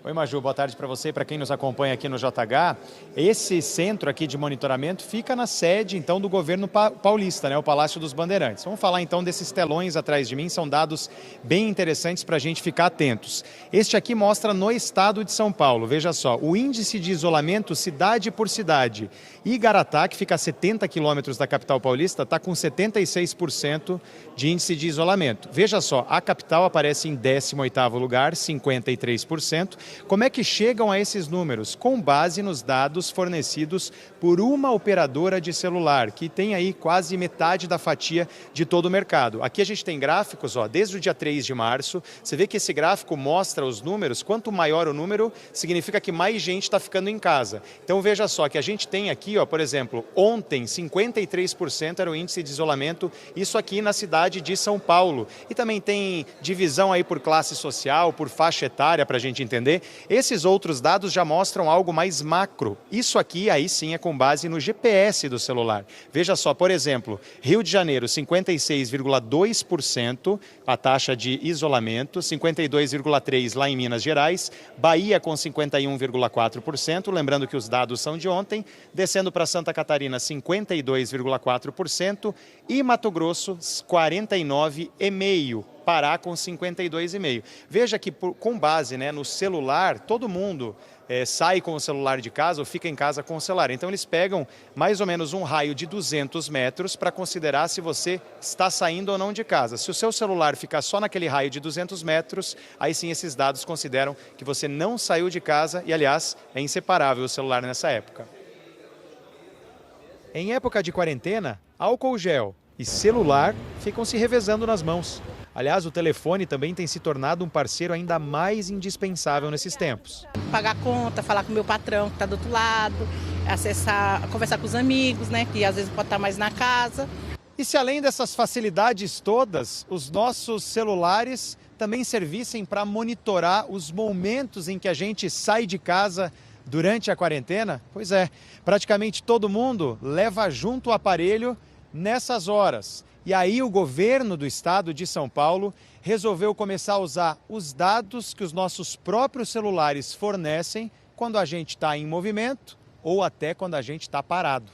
Oi, Maju, boa tarde para você e para quem nos acompanha aqui no JH. Esse centro aqui de monitoramento fica na sede, então, do governo paulista, o Palácio dos Bandeirantes. Vamos falar, então, desses telões atrás de mim, são dados bem interessantes para a gente ficar atentos. Este aqui mostra no estado de São Paulo, veja só, o índice de isolamento cidade por cidade. Igaratá, que fica a 70 quilômetros da capital paulista, está com 76% de índice de isolamento. Veja só, a capital aparece em 18º lugar, 53%. Como é que chegam a esses números? Com base nos dados fornecidos por uma operadora de celular, que tem aí quase metade da fatia de todo o mercado. Aqui a gente tem gráficos, desde o dia 3 de março. Você vê que esse gráfico mostra os números. Quanto maior o número, significa que mais gente está ficando em casa. Então veja só que a gente tem aqui, por exemplo, ontem 53% era o índice de isolamento, isso aqui na cidade de São Paulo. E também tem divisão aí por classe social, por faixa etária, para a gente entender. PSC. Esses outros dados já mostram algo mais macro. Isso aqui, aí sim, é com base no GPS do celular. Veja só, por exemplo, Rio de Janeiro, 56,2% a taxa de isolamento, 52,3% lá em Minas Gerais, Bahia com 51,4%, lembrando que os dados são de ontem, descendo para Santa Catarina, 52,4% e Mato Grosso, 49,5%. Pará com 52,5%. Veja que com base, no celular, todo mundo sai com o celular de casa ou fica em casa com o celular. Então eles pegam mais ou menos um raio de 200 metros para considerar se você está saindo ou não de casa. Se o seu celular ficar só naquele raio de 200 metros, aí sim esses dados consideram que você não saiu de casa e, aliás, é inseparável o celular nessa época. Em época de quarentena, álcool gel e celular ficam se revezando nas mãos. Aliás, o telefone também tem se tornado um parceiro ainda mais indispensável nesses tempos. Pagar conta, falar com o meu patrão que está do outro lado, conversar com os amigos, que às vezes pode estar mais na casa. E se além dessas facilidades todas, os nossos celulares também servissem para monitorar os momentos em que a gente sai de casa durante a quarentena? Pois é, praticamente todo mundo leva junto o aparelho nessas horas. E aí o governo do estado de São Paulo resolveu começar a usar os dados que os nossos próprios celulares fornecem quando a gente está em movimento ou até quando a gente está parado.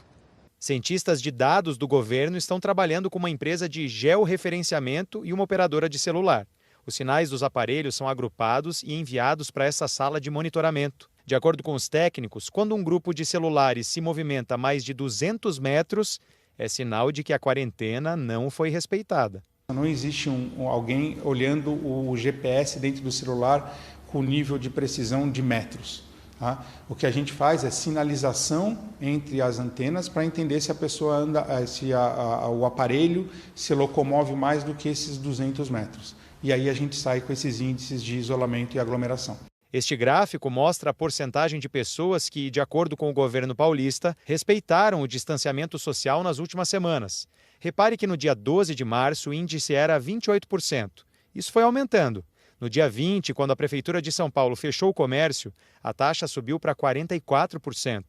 Cientistas de dados do governo estão trabalhando com uma empresa de georreferenciamento e uma operadora de celular. Os sinais dos aparelhos são agrupados e enviados para essa sala de monitoramento. De acordo com os técnicos, quando um grupo de celulares se movimenta a mais de 200 metros, é sinal de que a quarentena não foi respeitada. Não existe alguém olhando o GPS dentro do celular com nível de precisão de metros. Tá? O que a gente faz é sinalização entre as antenas para entender se a pessoa anda, se o aparelho se locomove mais do que esses 200 metros. E aí a gente sai com esses índices de isolamento e aglomeração. Este gráfico mostra a porcentagem de pessoas que, de acordo com o governo paulista, respeitaram o distanciamento social nas últimas semanas. Repare que no dia 12 de março o índice era 28%. Isso foi aumentando. No dia 20, quando a Prefeitura de São Paulo fechou o comércio, a taxa subiu para 44%.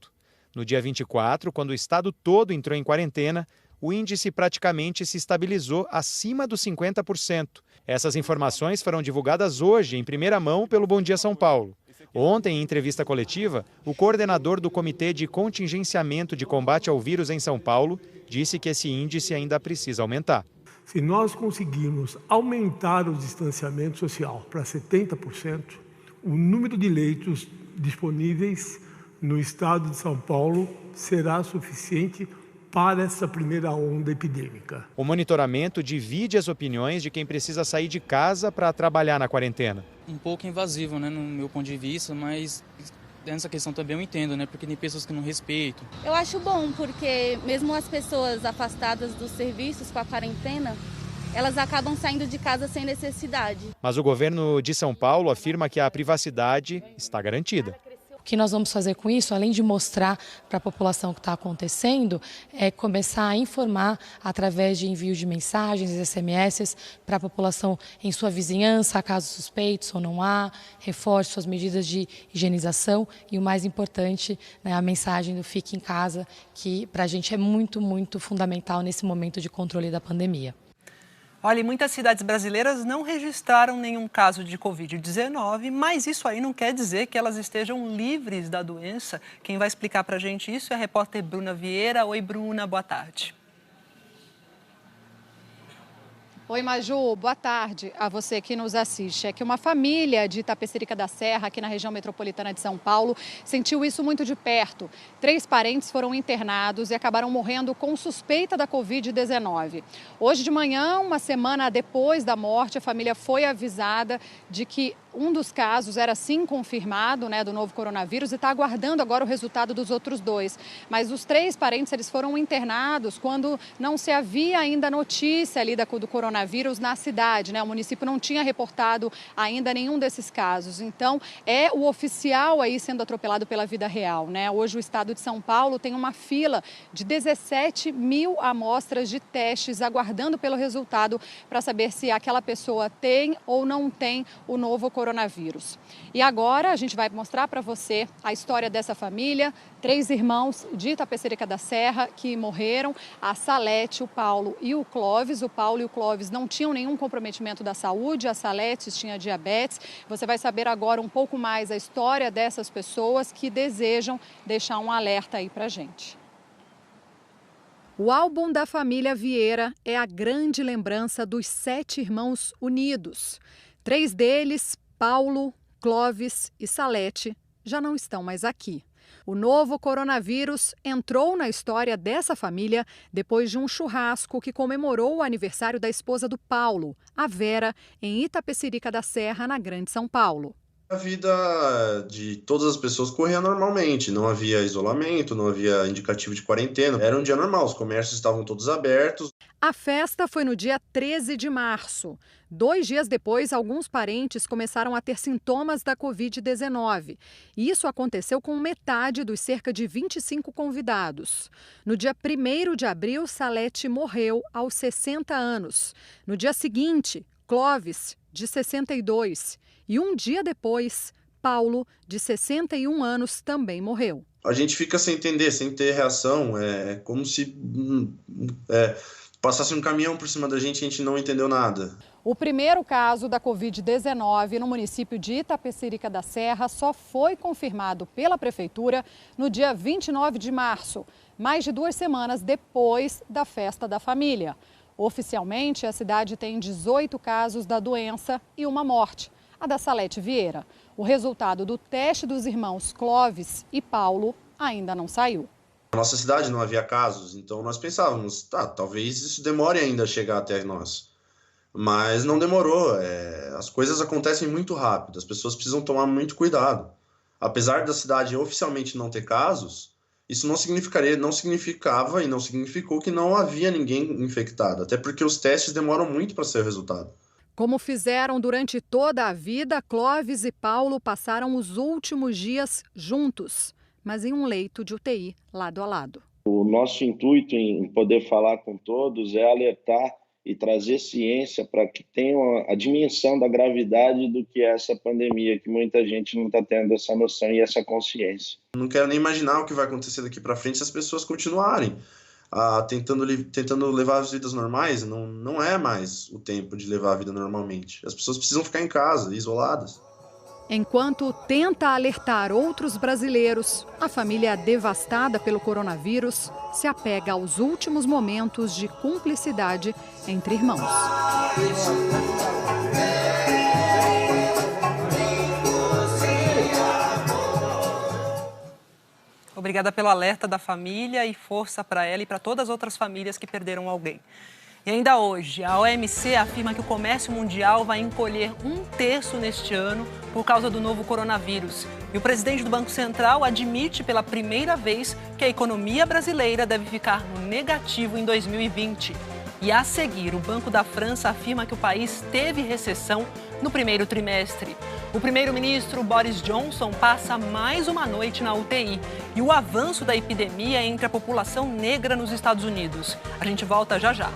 No dia 24, quando o estado todo entrou em quarentena, o índice praticamente se estabilizou acima dos 50%. Essas informações foram divulgadas hoje, em primeira mão, pelo Bom Dia São Paulo. Ontem, em entrevista coletiva, o coordenador do Comitê de Contingenciamento de Combate ao Vírus em São Paulo disse que esse índice ainda precisa aumentar. Se nós conseguirmos aumentar o distanciamento social para 70%, o número de leitos disponíveis no estado de São Paulo será suficiente para essa primeira onda epidêmica. O monitoramento divide as opiniões de quem precisa sair de casa para trabalhar na quarentena. Um pouco invasivo, no meu ponto de vista, mas nessa questão também eu entendo, porque tem pessoas que não respeitam. Eu acho bom, porque mesmo as pessoas afastadas dos serviços com a quarentena, elas acabam saindo de casa sem necessidade. Mas o governo de São Paulo afirma que a privacidade está garantida. O que nós vamos fazer com isso, além de mostrar para a população o que está acontecendo, é começar a informar através de envio de mensagens, SMS, para a população em sua vizinhança, há casos suspeitos ou não há, reforce suas medidas de higienização e o mais importante, a mensagem do Fique em Casa, que para a gente é muito, muito fundamental nesse momento de controle da pandemia. Olha, muitas cidades brasileiras não registraram nenhum caso de Covid-19, mas isso aí não quer dizer que elas estejam livres da doença. Quem vai explicar para a gente isso é a repórter Bruna Vieira. Oi, Bruna, boa tarde. Oi, Maju, boa tarde a você que nos assiste. É que uma família de Itapecerica da Serra, aqui na região metropolitana de São Paulo, sentiu isso muito de perto. 3 parentes foram internados e acabaram morrendo com suspeita da Covid-19. Hoje de manhã, uma semana depois da morte, a família foi avisada de que um dos casos era sim confirmado, do novo coronavírus e está aguardando agora o resultado dos outros 2. Mas os 3 parentes, eles foram internados quando não se havia ainda notícia ali do coronavírus na cidade, O município não tinha reportado ainda nenhum desses casos. Então, é o oficial aí sendo atropelado pela vida real, Hoje o estado de São Paulo tem uma fila de 17 mil amostras de testes aguardando pelo resultado para saber se aquela pessoa tem ou não tem o novo coronavírus coronavírus. E agora a gente vai mostrar para você a história dessa família, 3 irmãos de Itapecerica da Serra que morreram, a Salete, o Paulo e o Clóvis. O Paulo e o Clóvis não tinham nenhum comprometimento da saúde, a Salete tinha diabetes. Você vai saber agora um pouco mais a história dessas pessoas que desejam deixar um alerta aí para a gente. O álbum da família Vieira é a grande lembrança dos 7 irmãos unidos. 3 deles, Paulo, Clóvis e Salete, já não estão mais aqui. O novo coronavírus entrou na história dessa família depois de um churrasco que comemorou o aniversário da esposa do Paulo, a Vera, em Itapecerica da Serra, na Grande São Paulo. A vida de todas as pessoas corria normalmente, não havia isolamento, não havia indicativo de quarentena, era um dia normal, os comércios estavam todos abertos. A festa foi no dia 13 de março. 2 dias depois, alguns parentes começaram a ter sintomas da Covid-19. E isso aconteceu com metade dos cerca de 25 convidados. No dia 1º de abril, Salete morreu aos 60 anos. No dia seguinte, Clóvis, de 62. E um dia depois, Paulo, de 61 anos, também morreu. A gente fica sem entender, sem ter reação, é como se passasse um caminhão por cima da gente e a gente não entendeu nada. O primeiro caso da Covid-19 no município de Itapecerica da Serra só foi confirmado pela Prefeitura no dia 29 de março, mais de 2 semanas depois da festa da família. Oficialmente, a cidade tem 18 casos da doença e uma morte, a da Salete Vieira. O resultado do teste dos irmãos Clóvis e Paulo ainda não saiu. Na nossa cidade não havia casos, então nós pensávamos, talvez isso demore ainda a chegar até nós. Mas não demorou, as coisas acontecem muito rápido, as pessoas precisam tomar muito cuidado. Apesar da cidade oficialmente não ter casos, isso não significava e não significou que não havia ninguém infectado, até porque os testes demoram muito para sair o resultado. Como fizeram durante toda a vida, Clóvis e Paulo passaram os últimos dias juntos, mas em um leito de UTI, lado a lado. O nosso intuito em poder falar com todos é alertar e trazer ciência para que tenham a dimensão da gravidade do que é essa pandemia, que muita gente não está tendo essa noção e essa consciência. Não quero nem imaginar o que vai acontecer daqui para frente se as pessoas continuarem tentando levar as vidas normais. Não é mais o tempo de levar a vida normalmente. As pessoas precisam ficar em casa, isoladas. Enquanto tenta alertar outros brasileiros, a família devastada pelo coronavírus se apega aos últimos momentos de cumplicidade entre irmãos. Obrigada pelo alerta da família e força para ela e para todas as outras famílias que perderam alguém. E ainda hoje, a OMC afirma que o comércio mundial vai encolher 1/3 neste ano por causa do novo coronavírus. E o presidente do Banco Central admite pela primeira vez que a economia brasileira deve ficar no negativo em 2020. E a seguir, o Banco da França afirma que o país teve recessão no primeiro trimestre. O primeiro-ministro Boris Johnson passa mais uma noite na UTI. E o avanço da epidemia entre a população negra nos Estados Unidos. A gente volta já já.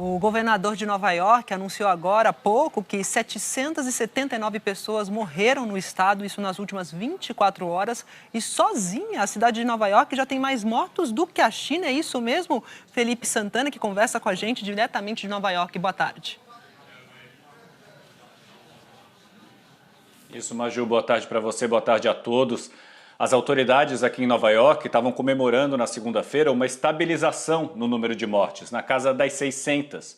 O governador de Nova York anunciou agora há pouco que 779 pessoas morreram no estado, isso nas últimas 24 horas. E sozinha, a cidade de Nova York já tem mais mortos do que a China. É isso mesmo? Felipe Santana, que conversa com a gente diretamente de Nova York. Boa tarde. Isso, Maju. Boa tarde para você, boa tarde a todos. As autoridades aqui em Nova York estavam comemorando na segunda-feira uma estabilização no número de mortes, na casa das 600.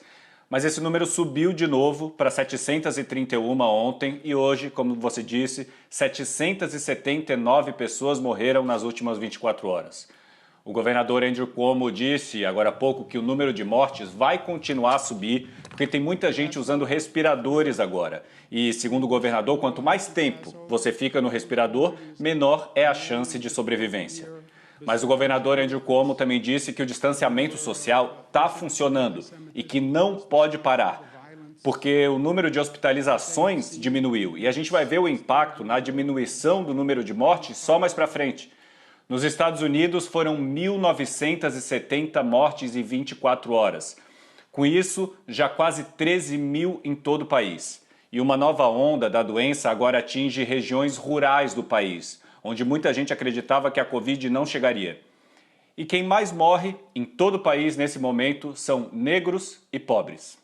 Mas esse número subiu de novo para 731 ontem e hoje, como você disse, 779 pessoas morreram nas últimas 24 horas. O governador Andrew Cuomo disse agora há pouco que o número de mortes vai continuar a subir, porque tem muita gente usando respiradores agora. E, segundo o governador, quanto mais tempo você fica no respirador, menor é a chance de sobrevivência. Mas o governador Andrew Cuomo também disse que o distanciamento social está funcionando e que não pode parar, porque o número de hospitalizações diminuiu. E a gente vai ver o impacto na diminuição do número de mortes só mais para frente. Nos Estados Unidos, foram 1.970 mortes em 24 horas. Com isso, já quase 13 mil em todo o país. E uma nova onda da doença agora atinge regiões rurais do país, onde muita gente acreditava que a Covid não chegaria. E quem mais morre em todo o país nesse momento são negros e pobres.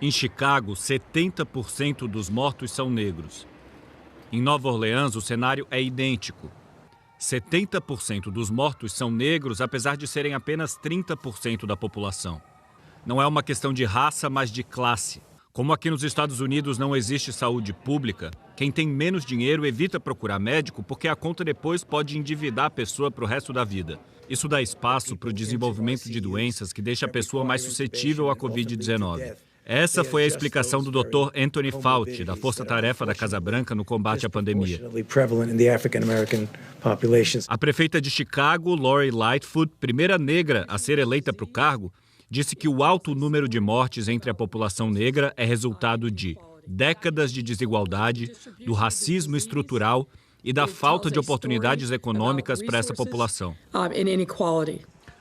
Em Chicago, 70% dos mortos são negros. Em Nova Orleans, o cenário é idêntico. 70% dos mortos são negros, apesar de serem apenas 30% da população. Não é uma questão de raça, mas de classe. Como aqui nos Estados Unidos não existe saúde pública, quem tem menos dinheiro evita procurar médico porque a conta depois pode endividar a pessoa para o resto da vida. Isso dá espaço para o desenvolvimento de doenças que deixa a pessoa mais suscetível à Covid-19. Essa foi a explicação do Dr. Anthony Fauci, da Força Tarefa da Casa Branca no combate à pandemia. A prefeita de Chicago, Lori Lightfoot, primeira negra a ser eleita para o cargo, disse que o alto número de mortes entre a população negra é resultado de décadas de desigualdade, do racismo estrutural e da falta de oportunidades econômicas para essa população.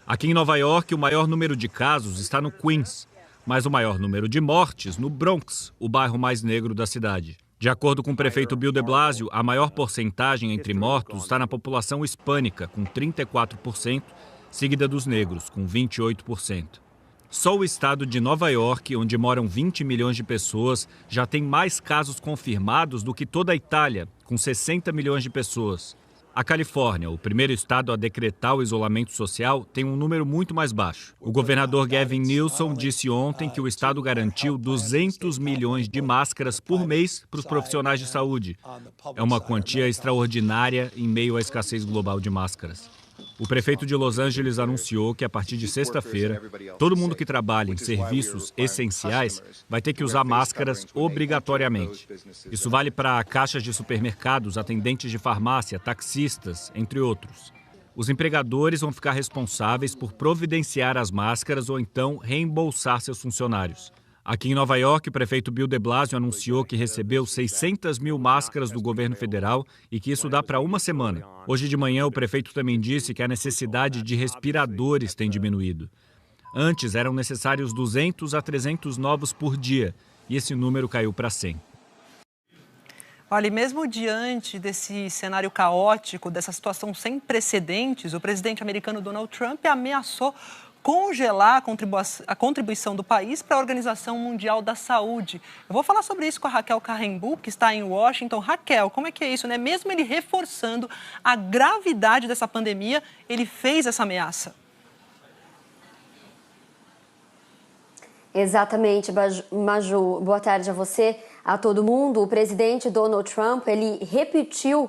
Aqui em Nova York, o maior número de casos está no Queens, mas o maior número de mortes no Bronx, o bairro mais negro da cidade. De acordo com o prefeito Bill de Blasio, a maior porcentagem entre mortos está na população hispânica, com 34%, seguida dos negros, com 28%. Só o estado de Nova York, onde moram 20 milhões de pessoas, já tem mais casos confirmados do que toda a Itália, com 60 milhões de pessoas. A Califórnia, o primeiro estado a decretar o isolamento social, tem um número muito mais baixo. O governador Gavin Newsom disse ontem que o estado garantiu 200 milhões de máscaras por mês para os profissionais de saúde. É uma quantia extraordinária em meio à escassez global de máscaras. O prefeito de Los Angeles anunciou que, a partir de sexta-feira, todo mundo que trabalha em serviços essenciais vai ter que usar máscaras obrigatoriamente. Isso vale para caixas de supermercados, atendentes de farmácia, taxistas, entre outros. Os empregadores vão ficar responsáveis por providenciar as máscaras ou então reembolsar seus funcionários. Aqui em Nova York, o prefeito Bill de Blasio anunciou que recebeu 600 mil máscaras do governo federal e que isso dá para uma semana. Hoje de manhã, o prefeito também disse que a necessidade de respiradores tem diminuído. Antes, eram necessários 200 a 300 novos por dia e esse número caiu para 100. Olha, e mesmo diante desse cenário caótico, dessa situação sem precedentes, o presidente americano Donald Trump ameaçou congelar a contribuição do país para a Organização Mundial da Saúde. Eu vou falar sobre isso com a Raquel Carrembu, que está em Washington. Raquel, como é que é isso, né? Mesmo ele reforçando a gravidade dessa pandemia, ele fez essa ameaça. Exatamente, Maju. Boa tarde a você, a todo mundo. O presidente Donald Trump, ele repetiu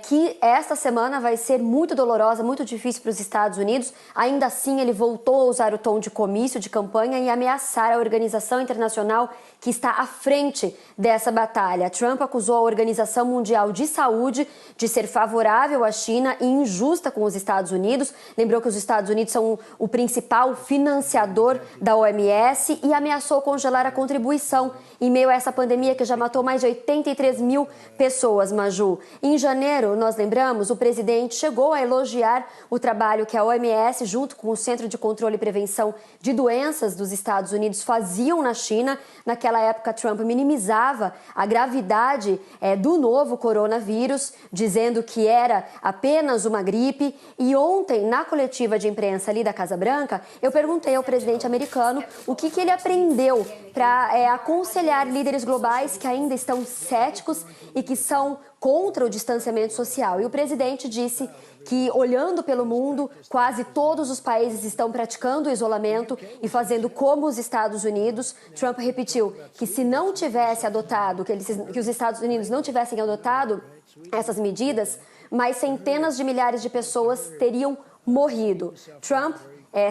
que esta semana vai ser muito dolorosa, muito difícil para os Estados Unidos. Ainda assim, ele voltou a usar o tom de comício, de campanha e ameaçar a organização internacional que está à frente dessa batalha. Trump acusou a Organização Mundial de Saúde de ser favorável à China e injusta com os Estados Unidos. Lembrou que os Estados Unidos são o principal financiador da OMS e ameaçou congelar a contribuição em meio a essa pandemia que já matou mais de 83 mil pessoas, Maju. Em janeiro, nós lembramos, o presidente chegou a elogiar o trabalho que a OMS, junto com o Centro de Controle e Prevenção de Doenças dos Estados Unidos, faziam na China. Naquela época, Trump minimizava a gravidade do novo coronavírus, dizendo que era apenas uma gripe. E ontem, na coletiva de imprensa ali da Casa Branca, eu perguntei ao presidente americano o que ele aprendeu para aconselhar líderes globais que ainda estão céticos e que são contra o distanciamento social. E o presidente disse que, olhando pelo mundo, quase todos os países estão praticando o isolamento e fazendo como os Estados Unidos. Trump repetiu que se não tivesse adotado, que os Estados Unidos não tivessem adotado essas medidas, mais centenas de milhares de pessoas teriam morrido. Trump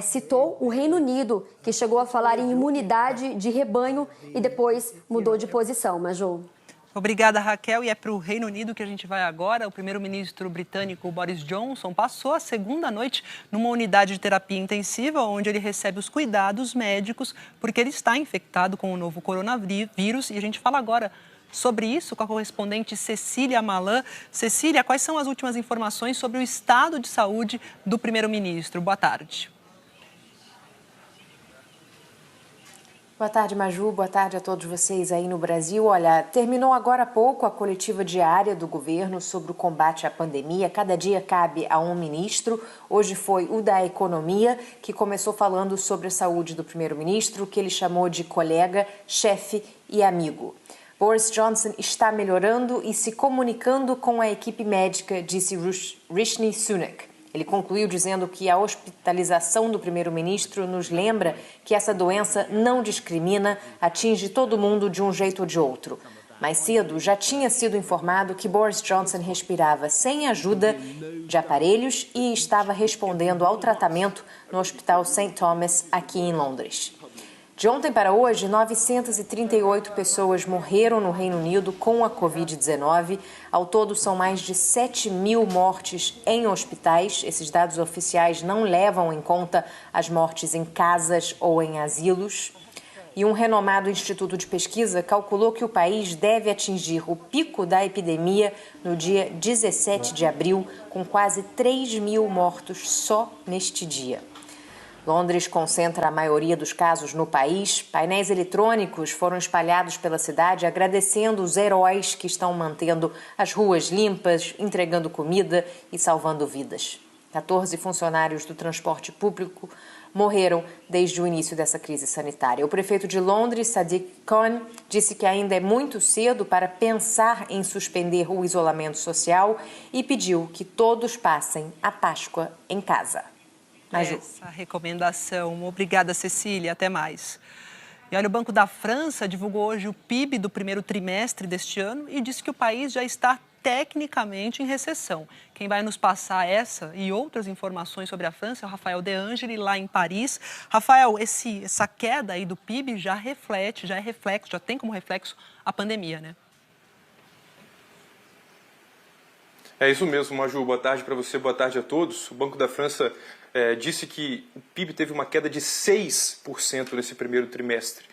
citou o Reino Unido, que chegou a falar em imunidade de rebanho e depois mudou de posição, Maju. Obrigada, Raquel. E é para o Reino Unido que a gente vai agora. O primeiro-ministro britânico Boris Johnson passou a segunda noite numa unidade de terapia intensiva, onde ele recebe os cuidados médicos, porque ele está infectado com o novo coronavírus. E a gente fala agora sobre isso com a correspondente Cecília Malan. Cecília, quais são as últimas informações sobre o estado de saúde do primeiro-ministro? Boa tarde. Boa tarde, Maju. Boa tarde a todos vocês aí no Brasil. Olha, terminou agora há pouco a coletiva diária do governo sobre o combate à pandemia. Cada dia cabe a um ministro. Hoje foi o da Economia, que começou falando sobre a saúde do primeiro-ministro, que ele chamou de colega, chefe e amigo. Boris Johnson está melhorando e se comunicando com a equipe médica, disse Rishi Sunak. Ele concluiu dizendo que a hospitalização do primeiro-ministro nos lembra que essa doença não discrimina, atinge todo mundo de um jeito ou de outro. Mais cedo, já tinha sido informado que Boris Johnson respirava sem ajuda de aparelhos e estava respondendo ao tratamento no Hospital St. Thomas, aqui em Londres. De ontem para hoje, 938 pessoas morreram no Reino Unido com a Covid-19. Ao todo, são mais de 7.000 mortes em hospitais. Esses dados oficiais não levam em conta as mortes em casas ou em asilos. E um renomado instituto de pesquisa calculou que o país deve atingir o pico da epidemia no dia 17 de abril, com quase 3.000 mortos só neste dia. Londres concentra a maioria dos casos no país. Painéis eletrônicos foram espalhados pela cidade agradecendo os heróis que estão mantendo as ruas limpas, entregando comida e salvando vidas. 14 funcionários do transporte público morreram desde o início dessa crise sanitária. O prefeito de Londres, Sadiq Khan, disse que ainda é muito cedo para pensar em suspender o isolamento social e pediu que todos passem a Páscoa em casa. Essa recomendação. Obrigada, Cecília. Até mais. E olha, o Banco da França divulgou hoje o PIB do primeiro trimestre deste ano e disse que o país já está tecnicamente em recessão. Quem vai nos passar essa e outras informações sobre a França é o Rafael De Angeli, lá em Paris. Rafael, essa queda aí do PIB já tem como reflexo a pandemia, né? É isso mesmo, Maju. Boa tarde para você, boa tarde a todos. O Banco da França disse que o PIB teve uma queda de 6% nesse primeiro trimestre.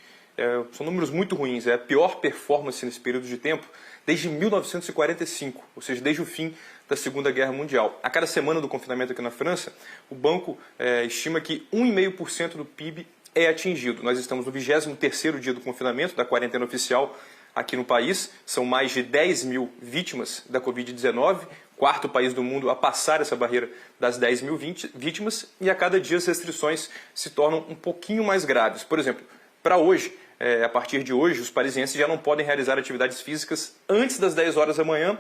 São números muito ruins, é a pior performance nesse período de tempo desde 1945, ou seja, desde o fim da Segunda Guerra Mundial. A cada semana do confinamento aqui na França, o banco estima que 1,5% do PIB é atingido. Nós estamos no 23º dia do confinamento, da quarentena oficial aqui no país. São mais de 10 mil vítimas da Covid-19, quarto país do mundo a passar essa barreira das 10 mil vítimas, e a cada dia as restrições se tornam um pouquinho mais graves. Por exemplo, para hoje, a partir de hoje, os parisienses já não podem realizar atividades físicas antes das 10 horas da manhã,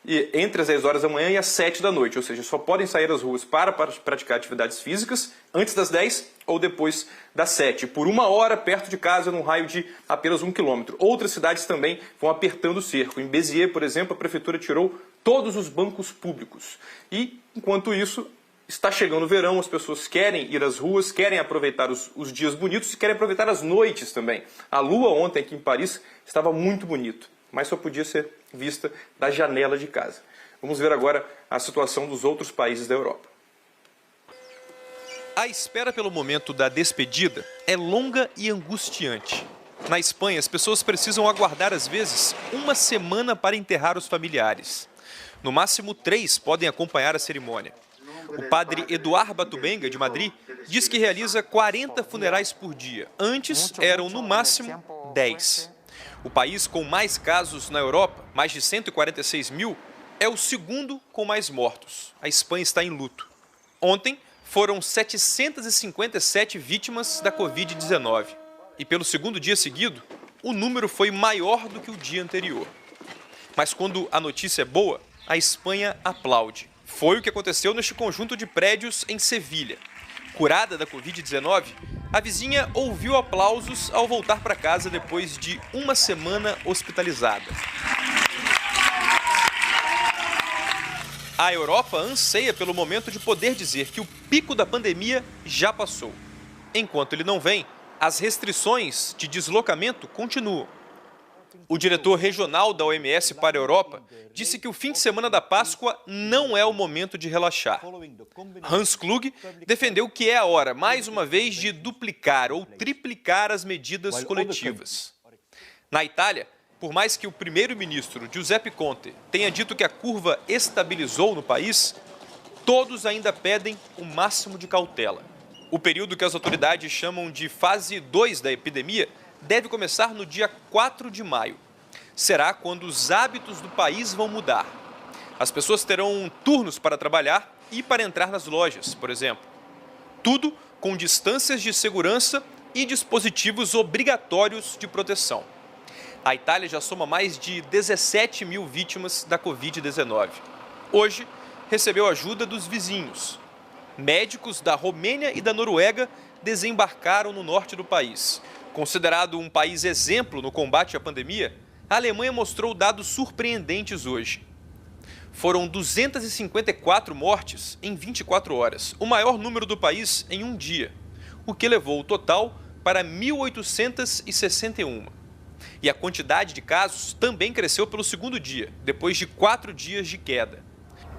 e entre as 10 horas da manhã e as 7 da noite, ou seja, só podem sair às ruas para praticar atividades físicas antes das 10 ou depois das 7, por 1 hora perto de casa, num raio de apenas 1 quilômetro. Outras cidades também vão apertando o cerco. Em Béziers, por exemplo, a prefeitura tirou todos os bancos públicos. E, enquanto isso, está chegando o verão, as pessoas querem ir às ruas, querem aproveitar os dias bonitos e querem aproveitar as noites também. A lua ontem aqui em Paris estava muito bonito, mas só podia ser vista da janela de casa. Vamos ver agora a situação dos outros países da Europa. A espera pelo momento da despedida é longa e angustiante. Na Espanha, as pessoas precisam aguardar, às vezes, 1 semana para enterrar os familiares. No máximo 3 podem acompanhar a cerimônia. O padre Eduard Batubenga, de Madrid, diz que realiza 40 funerais por dia. Antes, eram no máximo 10. O país com mais casos na Europa, mais de 146 mil, é o segundo com mais mortos. A Espanha está em luto. Ontem, foram 757 vítimas da Covid-19. E pelo segundo dia seguido, o número foi maior do que o dia anterior. Mas quando a notícia é boa, a Espanha aplaude. Foi o que aconteceu neste conjunto de prédios em Sevilha. Curada da Covid-19, a vizinha ouviu aplausos ao voltar para casa depois de 1 semana hospitalizada. A Europa anseia pelo momento de poder dizer que o pico da pandemia já passou. Enquanto ele não vem, as restrições de deslocamento continuam. O diretor regional da OMS para a Europa disse que o fim de semana da Páscoa não é o momento de relaxar. Hans Kluge defendeu que é a hora, mais uma vez, de duplicar ou triplicar as medidas coletivas. Na Itália, Por mais que o primeiro-ministro Giuseppe Conte tenha dito que a curva estabilizou no país, todos ainda pedem o máximo de cautela. O período que as autoridades chamam de fase 2 da epidemia deve começar no dia 4 de maio. Será quando os hábitos do país vão mudar. As pessoas terão turnos para trabalhar e para entrar nas lojas, por exemplo. Tudo com distâncias de segurança e dispositivos obrigatórios de proteção. A Itália já soma mais de 17 mil vítimas da Covid-19. Hoje, recebeu ajuda dos vizinhos. Médicos da Romênia e da Noruega desembarcaram no norte do país. Considerado um país exemplo no combate à pandemia, a Alemanha mostrou dados surpreendentes hoje. Foram 254 mortes em 24 horas, o maior número do país em um dia, o que levou o total para 1.861. E a quantidade de casos também cresceu pelo segundo dia, depois de 4 dias de queda.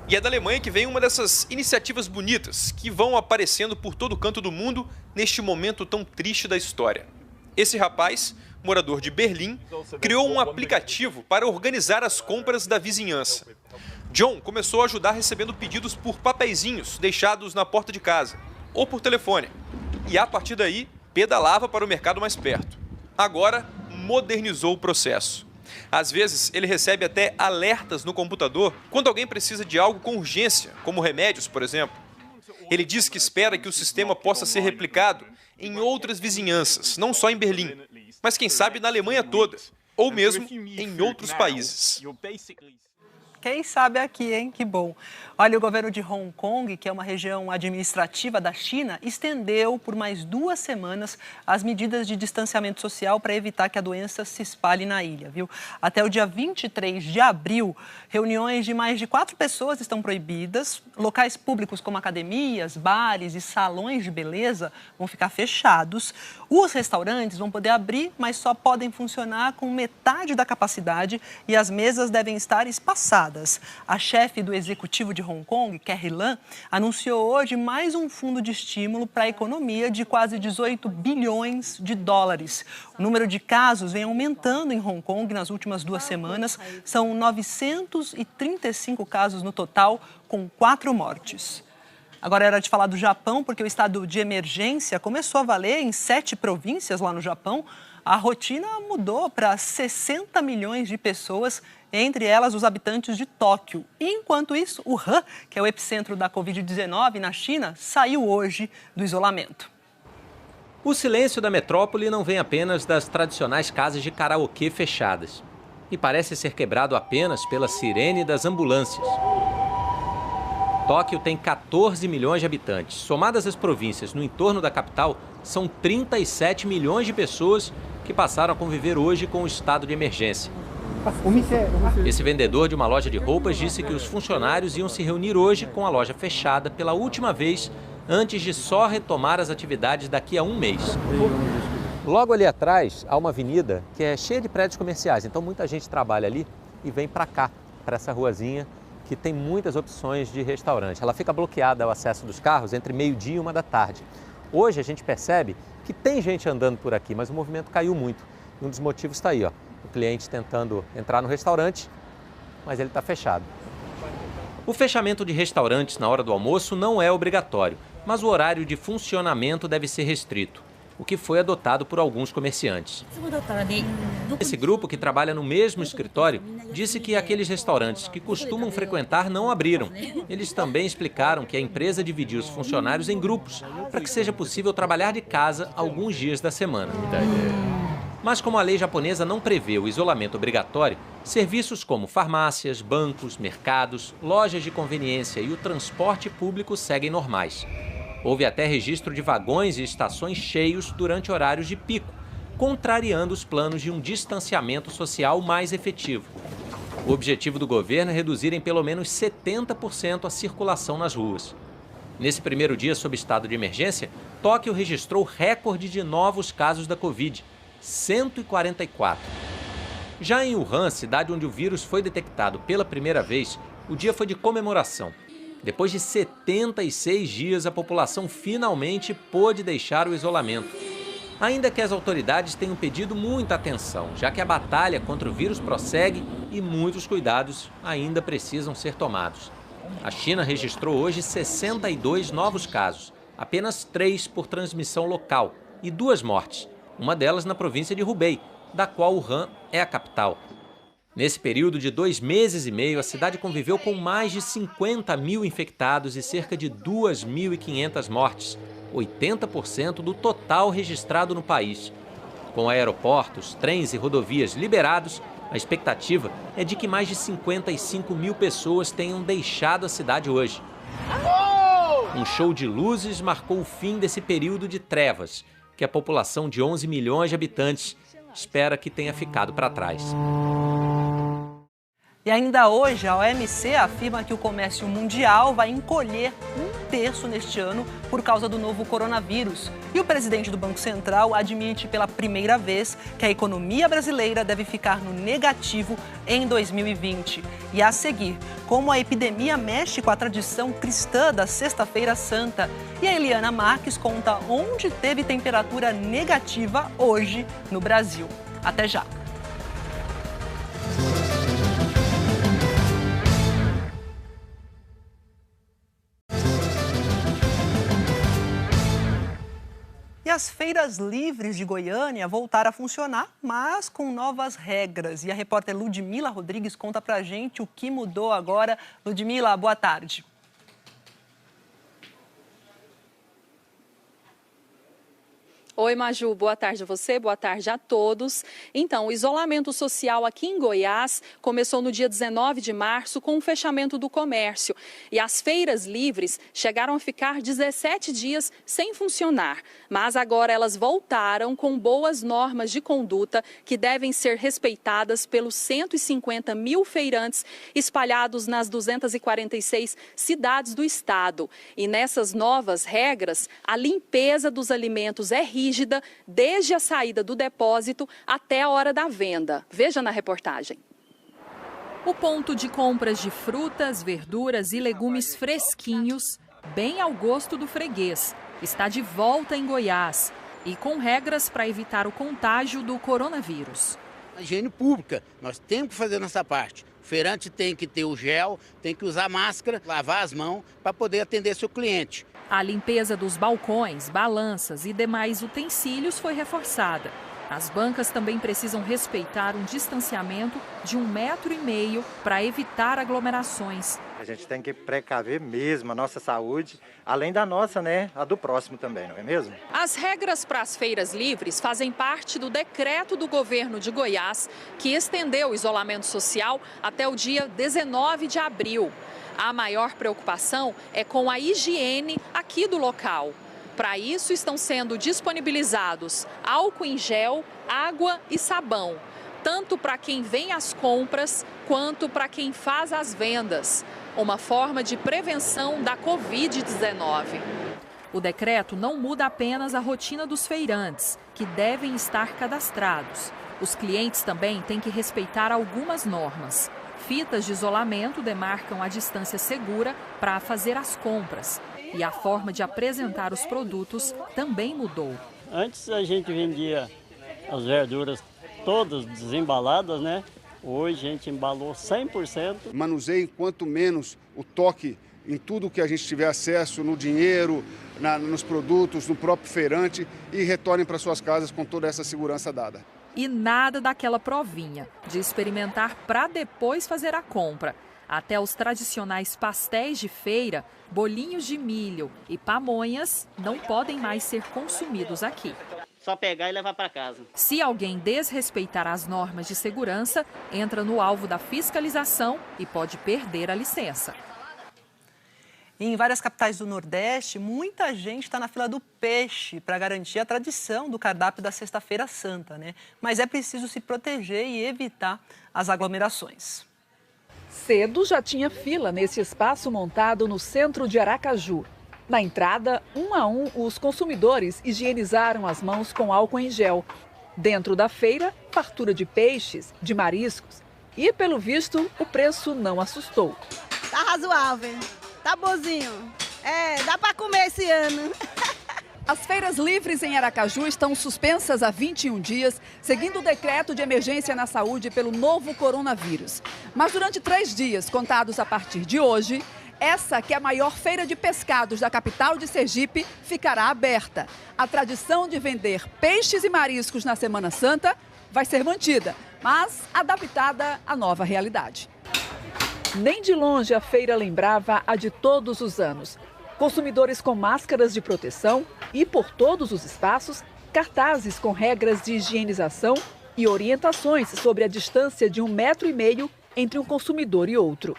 E é da Alemanha que vem uma dessas iniciativas bonitas que vão aparecendo por todo canto do mundo neste momento tão triste da história. Esse rapaz, morador de Berlim, criou um aplicativo para organizar as compras da vizinhança. John começou a ajudar recebendo pedidos por papeizinhos deixados na porta de casa ou por telefone. E a partir daí, pedalava para o mercado mais perto. Agora, modernizou o processo. Às vezes, ele recebe até alertas no computador quando alguém precisa de algo com urgência, como remédios, por exemplo. Ele diz que espera que o sistema possa ser replicado em outras vizinhanças, não só em Berlim, mas quem sabe na Alemanha toda, ou mesmo em outros países. Quem sabe aqui, hein? Que bom. Olha, o governo de Hong Kong, que é uma região administrativa da China, estendeu por mais 2 semanas as medidas de distanciamento social para evitar que a doença se espalhe na ilha, viu? Até o dia 23 de abril, reuniões de mais de 4 pessoas estão proibidas. Locais públicos como academias, bares e salões de beleza vão ficar fechados. Os restaurantes vão poder abrir, mas só podem funcionar com metade da capacidade e as mesas devem estar espaçadas. A chefe do executivo de Hong Kong, Carrie Lam, anunciou hoje mais um fundo de estímulo para a economia de quase 18 bilhões de dólares. O número de casos vem aumentando em Hong Kong nas últimas 2 semanas. São 935 casos no total, com 4 mortes. Agora é hora de falar do Japão, porque o estado de emergência começou a valer em 7 províncias lá no Japão. A rotina mudou para 60 milhões de pessoas, entre elas os habitantes de Tóquio. E, enquanto isso, o Han, que é o epicentro da Covid-19 na China, saiu hoje do isolamento. O silêncio da metrópole não vem apenas das tradicionais casas de karaokê fechadas. E parece ser quebrado apenas pela sirene das ambulâncias. Tóquio tem 14 milhões de habitantes. Somadas as províncias no entorno da capital, são 37 milhões de pessoas que passaram a conviver hoje com o estado de emergência. Esse vendedor de uma loja de roupas disse que os funcionários iam se reunir hoje com a loja fechada pela última vez, antes de só retomar as atividades daqui a um mês. Logo ali atrás há uma avenida que é cheia de prédios comerciais, então muita gente trabalha ali e vem para cá, para essa ruazinha, que tem muitas opções de restaurante. Ela fica bloqueada ao acesso dos carros entre meio-dia e 1 da tarde. Hoje a gente percebe que tem gente andando por aqui, mas o movimento caiu muito. E um dos motivos está aí, ó, o cliente tentando entrar no restaurante, mas ele está fechado. O fechamento de restaurantes na hora do almoço não é obrigatório, mas o horário de funcionamento deve ser restrito, o que foi adotado por alguns comerciantes. Esse grupo, que trabalha no mesmo escritório, disse que aqueles restaurantes que costumam frequentar não abriram. Eles também explicaram que a empresa dividiu os funcionários em grupos para que seja possível trabalhar de casa alguns dias da semana. Mas como a lei japonesa não prevê o isolamento obrigatório, serviços como farmácias, bancos, mercados, lojas de conveniência e o transporte público seguem normais. Houve até registro de vagões e estações cheios durante horários de pico, contrariando os planos de um distanciamento social mais efetivo. O objetivo do governo é reduzir em pelo menos 70% a circulação nas ruas. Nesse primeiro dia sob estado de emergência, Tóquio registrou recorde de novos casos da Covid, 144. Já em Wuhan, cidade onde o vírus foi detectado pela primeira vez, o dia foi de comemoração. Depois de 76 dias, a população finalmente pôde deixar o isolamento. Ainda que as autoridades tenham pedido muita atenção, já que a batalha contra o vírus prossegue e muitos cuidados ainda precisam ser tomados. A China registrou hoje 62 novos casos, apenas 3 por transmissão local e 2 mortes, uma delas na província de Hubei, da qual Wuhan é a capital. Nesse período de 2 meses e meio, a cidade conviveu com mais de 50 mil infectados e cerca de 2.500 mortes, 80% do total registrado no país. Com aeroportos, trens e rodovias liberados, a expectativa é de que mais de 55 mil pessoas tenham deixado a cidade hoje. Um show de luzes marcou o fim desse período de trevas, que a população de 11 milhões de habitantes espera que tenha ficado para trás. E ainda hoje, a OMC afirma que o comércio mundial vai encolher 1/3 neste ano por causa do novo coronavírus. E o presidente do Banco Central admite pela primeira vez que a economia brasileira deve ficar no negativo em 2020. E a seguir, como a epidemia mexe com a tradição cristã da Sexta-feira Santa. E a Eliana Marques conta onde teve temperatura negativa hoje no Brasil. Até já! E as feiras livres de Goiânia voltaram a funcionar, mas com novas regras. E a repórter Ludmila Rodrigues conta pra gente o que mudou agora. Ludmila, boa tarde. Oi, Maju, boa tarde a você, boa tarde a todos. Então, o isolamento social aqui em Goiás começou no dia 19 de março com o fechamento do comércio. E as feiras livres chegaram a ficar 17 dias sem funcionar. Mas agora elas voltaram com boas normas de conduta que devem ser respeitadas pelos 150 mil feirantes espalhados nas 246 cidades do estado. E nessas novas regras, a limpeza dos alimentos é rígida desde a saída do depósito até a hora da venda. Veja na reportagem. O ponto de compras de frutas, verduras e legumes fresquinhos, bem ao gosto do freguês, está de volta em Goiás e com regras para evitar o contágio do coronavírus. A higiene pública, nós temos que fazer nossa parte. O feirante tem que ter o gel, tem que usar máscara, lavar as mãos para poder atender seu cliente. A limpeza dos balcões, balanças e demais utensílios foi reforçada. As bancas também precisam respeitar um distanciamento de 1,5 m para evitar aglomerações. A gente tem que precaver mesmo a nossa saúde, além da nossa, né, a do próximo também, não é mesmo? As regras para as feiras livres fazem parte do decreto do governo de Goiás, que estendeu o isolamento social até o dia 19 de abril. A maior preocupação é com a higiene aqui do local. Para isso, estão sendo disponibilizados álcool em gel, água e sabão, tanto para quem vem às compras quanto para quem faz as vendas. Uma forma de prevenção da Covid-19. O decreto não muda apenas a rotina dos feirantes, que devem estar cadastrados. Os clientes também têm que respeitar algumas normas. Fitas de isolamento demarcam a distância segura para fazer as compras. E a forma de apresentar os produtos também mudou. Antes a gente vendia as verduras todas desembaladas, né? Hoje a gente embalou 100%. Manuseiem quanto menos o toque em tudo que a gente tiver acesso, no dinheiro, nos produtos, no próprio feirante e retornem para suas casas com toda essa segurança dada. E nada daquela provinha, de experimentar para depois fazer a compra. Até os tradicionais pastéis de feira, bolinhos de milho e pamonhas não podem mais ser consumidos aqui. Só pegar e levar para casa. Se alguém desrespeitar as normas de segurança, entra no alvo da fiscalização e pode perder a licença. Em várias capitais do Nordeste, muita gente está na fila do peixe para garantir a tradição do cardápio da Sexta-feira Santa, né? Mas é preciso se proteger e evitar as aglomerações. Cedo já tinha fila nesse espaço montado no centro de Aracaju. Na entrada, um a um, os consumidores higienizaram as mãos com álcool em gel. Dentro da feira, fartura de peixes, de mariscos. E, pelo visto, o preço não assustou. Tá razoável, tá bonzinho. Dá para comer esse ano. As feiras livres em Aracaju estão suspensas há 21 dias, seguindo o decreto de emergência na saúde pelo novo coronavírus. Mas durante 3 dias, contados a partir de hoje, essa, que é a maior feira de pescados da capital de Sergipe, ficará aberta. A tradição de vender peixes e mariscos na Semana Santa vai ser mantida, mas adaptada à nova realidade. Nem de longe a feira lembrava a de todos os anos. Consumidores com máscaras de proteção e, por todos os espaços, cartazes com regras de higienização e orientações sobre a distância de 1,5 metro entre um consumidor e outro.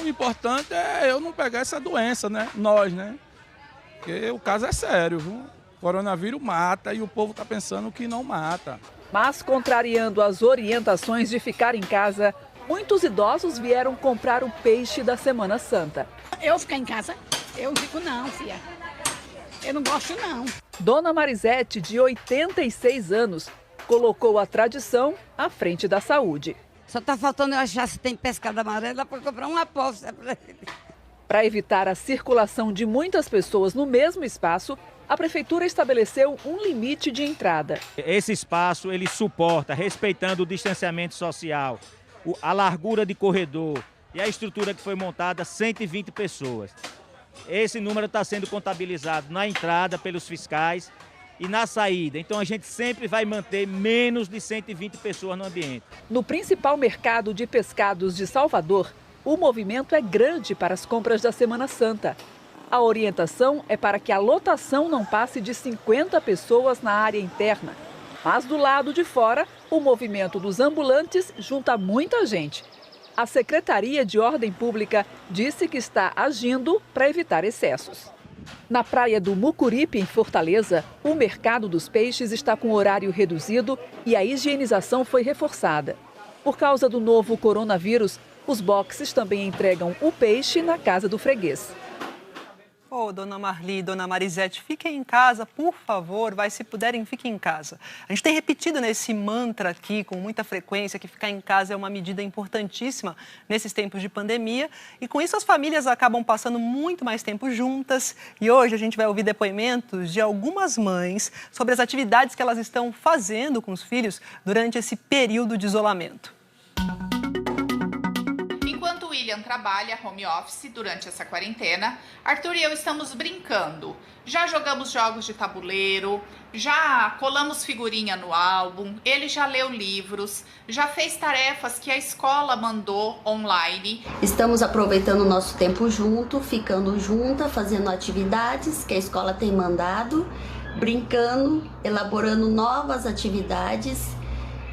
O importante é eu não pegar essa doença, né? Nós, né? Porque o caso é sério, viu? O coronavírus mata e o povo está pensando que não mata. Mas, contrariando as orientações de ficar em casa, muitos idosos vieram comprar o peixe da Semana Santa. Eu ficar em casa? Eu não fico não, filha. Eu não gosto não. Dona Marisete, de 86 anos, colocou a tradição à frente da saúde. Só está faltando eu achar se tem pescada amarela para comprar uma aposta. Para evitar a circulação de muitas pessoas no mesmo espaço, a prefeitura estabeleceu um limite de entrada. Esse espaço ele suporta, respeitando o distanciamento social, a largura de corredor e a estrutura que foi montada, 120 pessoas. Esse número está sendo contabilizado na entrada pelos fiscais e na saída. Então a gente sempre vai manter menos de 120 pessoas no ambiente. No principal mercado de pescados de Salvador, o movimento é grande para as compras da Semana Santa. A orientação é para que a lotação não passe de 50 pessoas na área interna. Mas do lado de fora, o movimento dos ambulantes junta muita gente. A Secretaria de Ordem Pública disse que está agindo para evitar excessos. Na praia do Mucuripe, em Fortaleza, o mercado dos peixes está com horário reduzido e a higienização foi reforçada. Por causa do novo coronavírus, os boxes também entregam o peixe na casa do freguês. Ô, dona Marli, dona Marisete, fiquem em casa, por favor, se puderem, fiquem em casa. A gente tem repetido nesse mantra aqui com muita frequência que ficar em casa é uma medida importantíssima nesses tempos de pandemia e com isso as famílias acabam passando muito mais tempo juntas e hoje a gente vai ouvir depoimentos de algumas mães sobre as atividades que elas estão fazendo com os filhos durante esse período de isolamento. William trabalha home office durante essa quarentena, Arthur e eu estamos brincando. Já jogamos jogos de tabuleiro, já colamos figurinha no álbum, ele já leu livros, já fez tarefas que a escola mandou online. Estamos aproveitando o nosso tempo junto, ficando junta, fazendo atividades que a escola tem mandado, brincando, elaborando novas atividades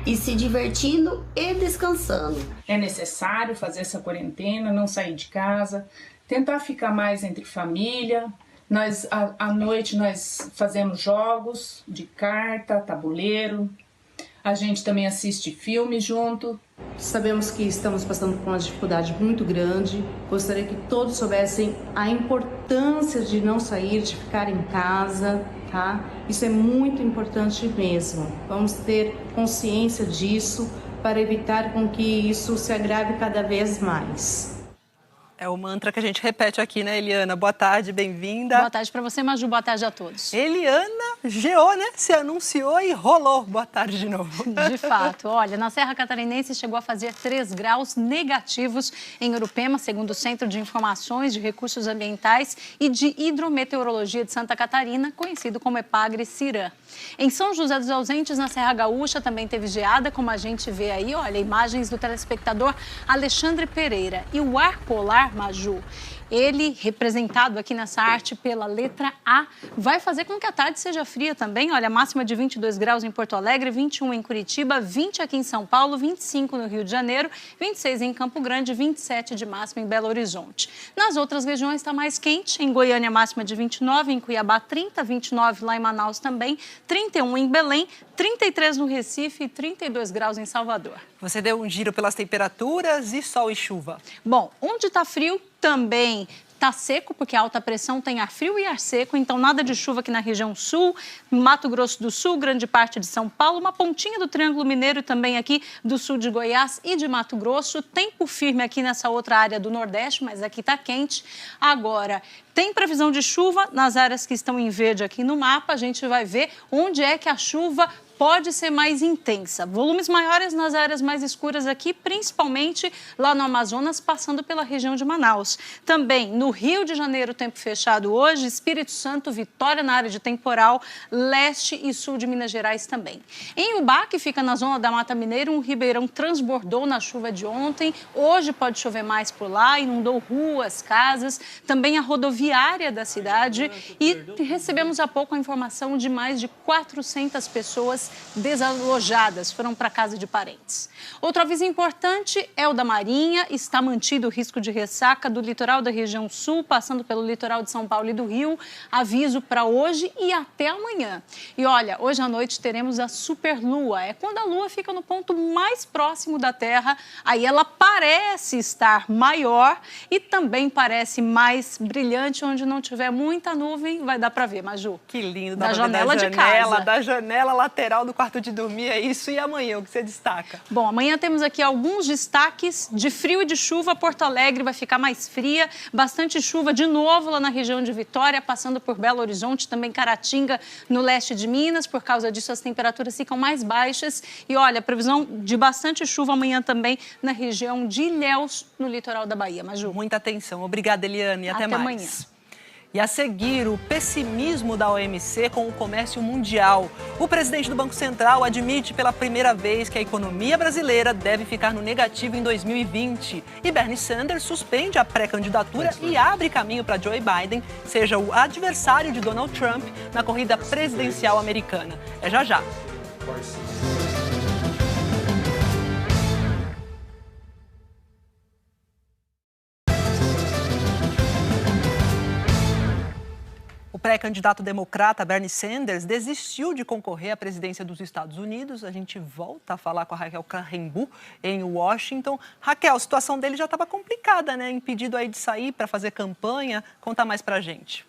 e se divertindo e descansando. É necessário fazer essa quarentena, não sair de casa, tentar ficar mais entre família. À noite nós fazemos jogos de carta, tabuleiro. A gente também assiste filmes junto. Sabemos que estamos passando por uma dificuldade muito grande. Gostaria que todos soubessem a importância de não sair, de ficar em casa, tá? Isso é muito importante mesmo. Vamos ter consciência disso para evitar com que isso se agrave cada vez mais. É o mantra que a gente repete aqui, né, Eliana? Boa tarde, bem-vinda. Boa tarde para você, Maju. Boa tarde a todos. Eliana geou, né? Se anunciou e rolou. Boa tarde de novo. De fato. Olha, na Serra Catarinense chegou a fazer 3 graus negativos em Urupema, segundo o Centro de Informações de Recursos Ambientais e de Hidrometeorologia de Santa Catarina, conhecido como EPAGRE-CIRAM. Em São José dos Ausentes, na Serra Gaúcha, também teve geada, como a gente vê aí, olha, imagens do telespectador Alexandre Pereira. E o ar polar, Maju, ele, representado aqui nessa arte pela letra A, vai fazer com que a tarde seja fria também. Olha, a máxima de 22 graus em Porto Alegre, 21 em Curitiba, 20 aqui em São Paulo, 25 no Rio de Janeiro, 26 em Campo Grande, 27 de máxima em Belo Horizonte. Nas outras regiões está mais quente. Em Goiânia, máxima de 29, em Cuiabá, 30, 29 lá em Manaus também, 31 em Belém, 33 no Recife e 32 graus em Salvador. Você deu um giro pelas temperaturas e sol e chuva. Bom, onde está frio, também Está seco, porque a alta pressão tem ar frio e ar seco, então nada de chuva aqui na região sul, Mato Grosso do Sul, grande parte de São Paulo, uma pontinha do Triângulo Mineiro e também aqui do sul de Goiás e de Mato Grosso. Tempo firme aqui nessa outra área do Nordeste, mas aqui está quente. Agora, tem previsão de chuva nas áreas que estão em verde aqui no mapa. A gente vai ver onde é que a chuva pode ser mais intensa. Volumes maiores nas áreas mais escuras aqui, principalmente lá no Amazonas, passando pela região de Manaus. Também no Rio de Janeiro, tempo fechado hoje, Espírito Santo, Vitória na área de temporal, leste e sul de Minas Gerais também. Em Ubá, que fica na zona da Mata Mineira, um ribeirão transbordou na chuva de ontem. Hoje pode chover mais por lá, inundou ruas, casas, também a rodoviária da cidade. E recebemos há pouco a informação de mais de 400 pessoas desalojadas, foram para casa de parentes. Outro aviso importante é o da Marinha. Está mantido o risco de ressaca do litoral da região sul, passando pelo litoral de São Paulo e do Rio. Aviso para hoje e até amanhã. E olha, hoje à noite teremos a superlua. É quando a lua fica no ponto mais próximo da Terra. Aí ela parece estar maior e também parece mais brilhante. Onde não tiver muita nuvem, vai dar para ver, Maju. Que lindo. Da janela de casa. Da janela lateral do quarto de dormir, é isso. E amanhã, o que você destaca? Bom, amanhã temos aqui alguns destaques de frio e de chuva. Porto Alegre vai ficar mais fria, bastante chuva de novo lá na região de Vitória, passando por Belo Horizonte, também Caratinga, no leste de Minas. Por causa disso, as temperaturas ficam mais baixas. E olha, previsão de bastante chuva amanhã também na região de Ilhéus, no litoral da Bahia. Maju. Muita atenção. Obrigada, Eliane. Até mais. Amanhã. E a seguir, o pessimismo da OMC com o comércio mundial. O presidente do Banco Central admite pela primeira vez que a economia brasileira deve ficar no negativo em 2020. E Bernie Sanders suspende a pré-candidatura e abre caminho para Joe Biden seja o adversário de Donald Trump na corrida presidencial americana. É já já. O pré-candidato democrata Bernie Sanders desistiu de concorrer à presidência dos Estados Unidos. A gente volta a falar com a Raquel Carrembu em Washington. Raquel, a situação dele já estava complicada, né? Impedido aí de sair para fazer campanha. Conta mais pra gente.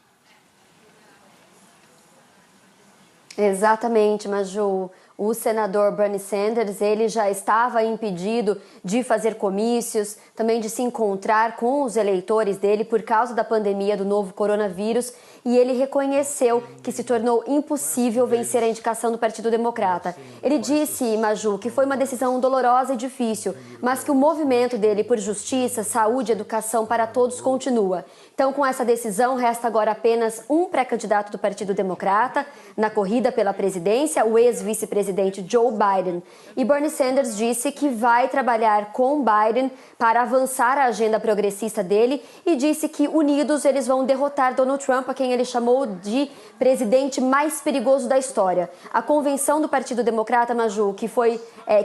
Exatamente, Maju. O senador Bernie Sanders, ele já estava impedido de fazer comícios, também de se encontrar com os eleitores dele por causa da pandemia do novo coronavírus, e ele reconheceu que se tornou impossível vencer a indicação do Partido Democrata. Ele disse, Maju, que foi uma decisão dolorosa e difícil, mas que o movimento dele por justiça, saúde e educação para todos continua. Então, com essa decisão, resta agora apenas um pré-candidato do Partido Democrata na corrida pela presidência, o ex-vice-presidente Joe Biden. E Bernie Sanders disse que vai trabalhar com Biden para avançar a agenda progressista dele e disse que, unidos, eles vão derrotar Donald Trump, a quem ele chamou de presidente mais perigoso da história. A convenção do Partido Democrata, Maju, que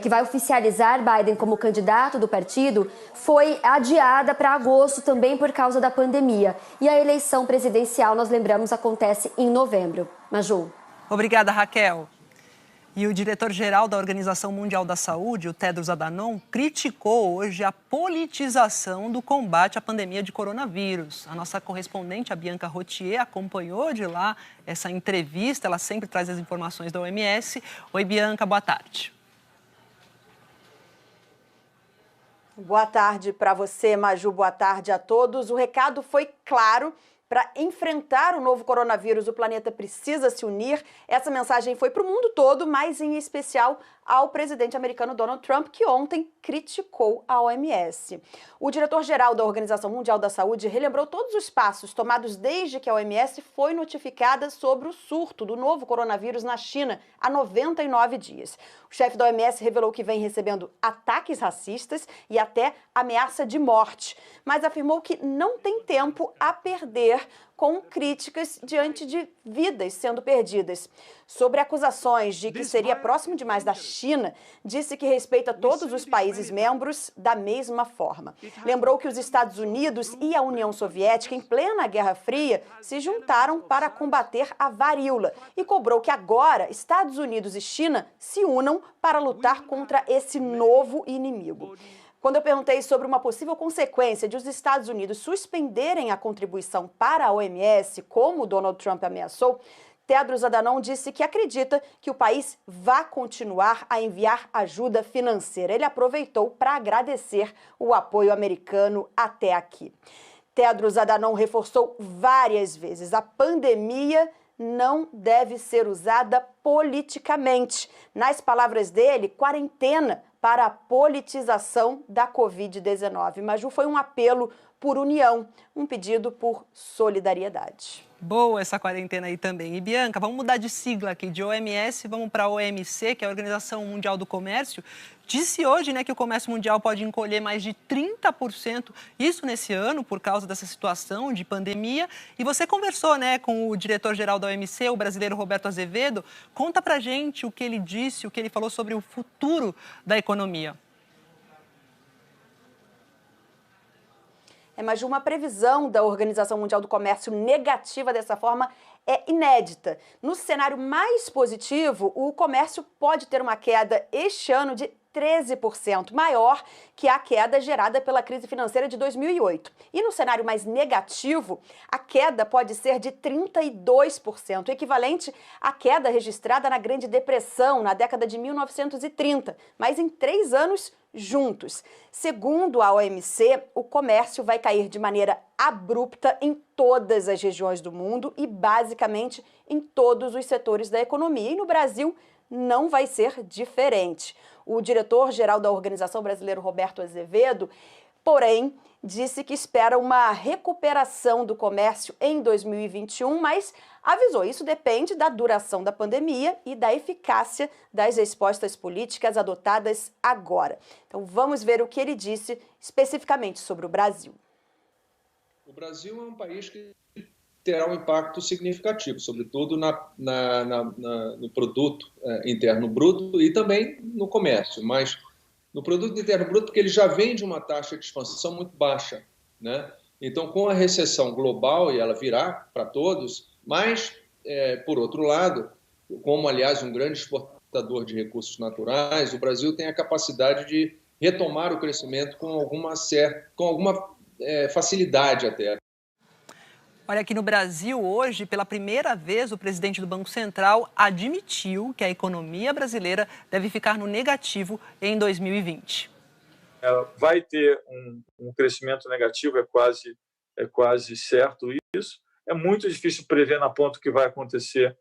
vai oficializar Biden como candidato do partido, foi adiada para agosto também por causa da pandemia. E a eleição presidencial, nós lembramos, acontece em novembro. Maju. Obrigada, Raquel. E o diretor-geral da Organização Mundial da Saúde, o Tedros Adhanom, criticou hoje a politização do combate à pandemia de coronavírus. A nossa correspondente, a Bianca Rotier, acompanhou de lá essa entrevista. Ela sempre traz as informações da OMS. Oi, Bianca, boa tarde. Boa tarde para você, Maju. Boa tarde a todos. O recado foi claro. Para enfrentar o novo coronavírus, o planeta precisa se unir. Essa mensagem foi para o mundo todo, mas em especial ao presidente americano Donald Trump, que ontem criticou a OMS. O diretor-geral da Organização Mundial da Saúde relembrou todos os passos tomados desde que a OMS foi notificada sobre o surto do novo coronavírus na China há 99 dias. O chefe da OMS revelou que vem recebendo ataques racistas e até ameaça de morte, mas afirmou que não tem tempo a perder com críticas diante de vidas sendo perdidas. Sobre acusações de que seria próximo demais da China, disse que respeita todos os países membros da mesma forma. Lembrou que os Estados Unidos e a União Soviética, em plena Guerra Fria, se juntaram para combater a varíola e cobrou que agora Estados Unidos e China se unam para lutar contra esse novo inimigo. Quando eu perguntei sobre uma possível consequência de os Estados Unidos suspenderem a contribuição para a OMS, como Donald Trump ameaçou, Tedros Adhanom disse que acredita que o país vai continuar a enviar ajuda financeira. Ele aproveitou para agradecer o apoio americano até aqui. Tedros Adhanom reforçou várias vezes: a pandemia não deve ser usada politicamente. Nas palavras dele, quarentena para a politização da Covid-19. Maju, foi um apelo por união, um pedido por solidariedade. Boa essa quarentena aí também. E Bianca, vamos mudar de sigla aqui, de OMS, vamos para a OMC, que é a Organização Mundial do Comércio. Disse hoje, né, que o comércio mundial pode encolher mais de 30%, isso nesse ano, por causa dessa situação de pandemia. E você conversou, né, com o diretor-geral da OMC, o brasileiro Roberto Azevedo. Conta pra gente o que ele disse, o que ele falou sobre o futuro da economia. Mas uma previsão da Organização Mundial do Comércio negativa dessa forma é inédita. No cenário mais positivo, o comércio pode ter uma queda este ano de 13%, maior que a queda gerada pela crise financeira de 2008. E no cenário mais negativo, a queda pode ser de 32%, equivalente à queda registrada na Grande Depressão, na década de 1930, mas em 3 anos juntos. Segundo a OMC, o comércio vai cair de maneira abrupta em todas as regiões do mundo e, basicamente, em todos os setores da economia. E no Brasil, não vai ser diferente. O diretor-geral da organização brasileira, Roberto Azevedo, porém, disse que espera uma recuperação do comércio em 2021, mas avisou, isso depende da duração da pandemia e da eficácia das respostas políticas adotadas agora. Então vamos ver o que ele disse especificamente sobre o Brasil. O Brasil é um país que terá um impacto significativo, sobretudo no produto interno bruto e também no comércio, mas no produto interno bruto, porque ele já vem de uma taxa de expansão muito baixa, né? Então, com a recessão global, e ela virá para todos, mas, por outro lado, como, aliás, um grande exportador de recursos naturais, o Brasil tem a capacidade de retomar o crescimento com alguma facilidade até. Olha, aqui no Brasil, hoje, pela primeira vez, o presidente do Banco Central admitiu que a economia brasileira deve ficar no negativo em 2020. Vai ter um crescimento negativo, é quase certo isso. É muito difícil prever na ponta o que vai acontecer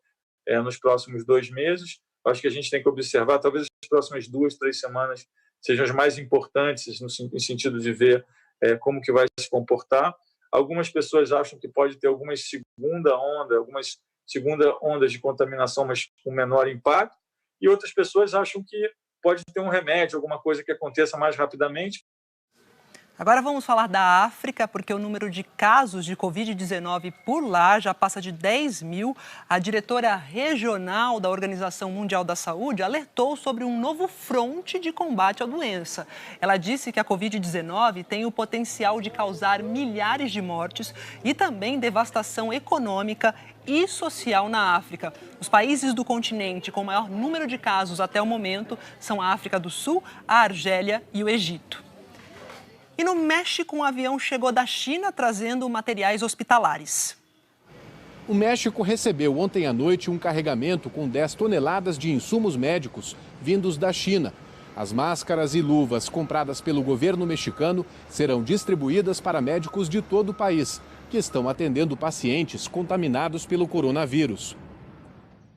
nos próximos 2 meses. Acho que a gente tem que observar, talvez as próximas 2, 3 semanas sejam as mais importantes no sentido de ver como que vai se comportar. Algumas pessoas acham que pode ter algumas segunda ondas de contaminação, mas com menor impacto, e outras pessoas acham que pode ter um remédio, alguma coisa que aconteça mais rapidamente. Agora vamos falar da África, porque o número de casos de Covid-19 por lá já passa de 10 mil. A diretora regional da Organização Mundial da Saúde alertou sobre um novo fronte de combate à doença. Ela disse que a Covid-19 tem o potencial de causar milhares de mortes e também devastação econômica e social na África. Os países do continente com maior número de casos até o momento são a África do Sul, a Argélia e o Egito. E no México, um avião chegou da China trazendo materiais hospitalares. O México recebeu ontem à noite um carregamento com 10 toneladas de insumos médicos vindos da China. As máscaras e luvas compradas pelo governo mexicano serão distribuídas para médicos de todo o país, que estão atendendo pacientes contaminados pelo coronavírus.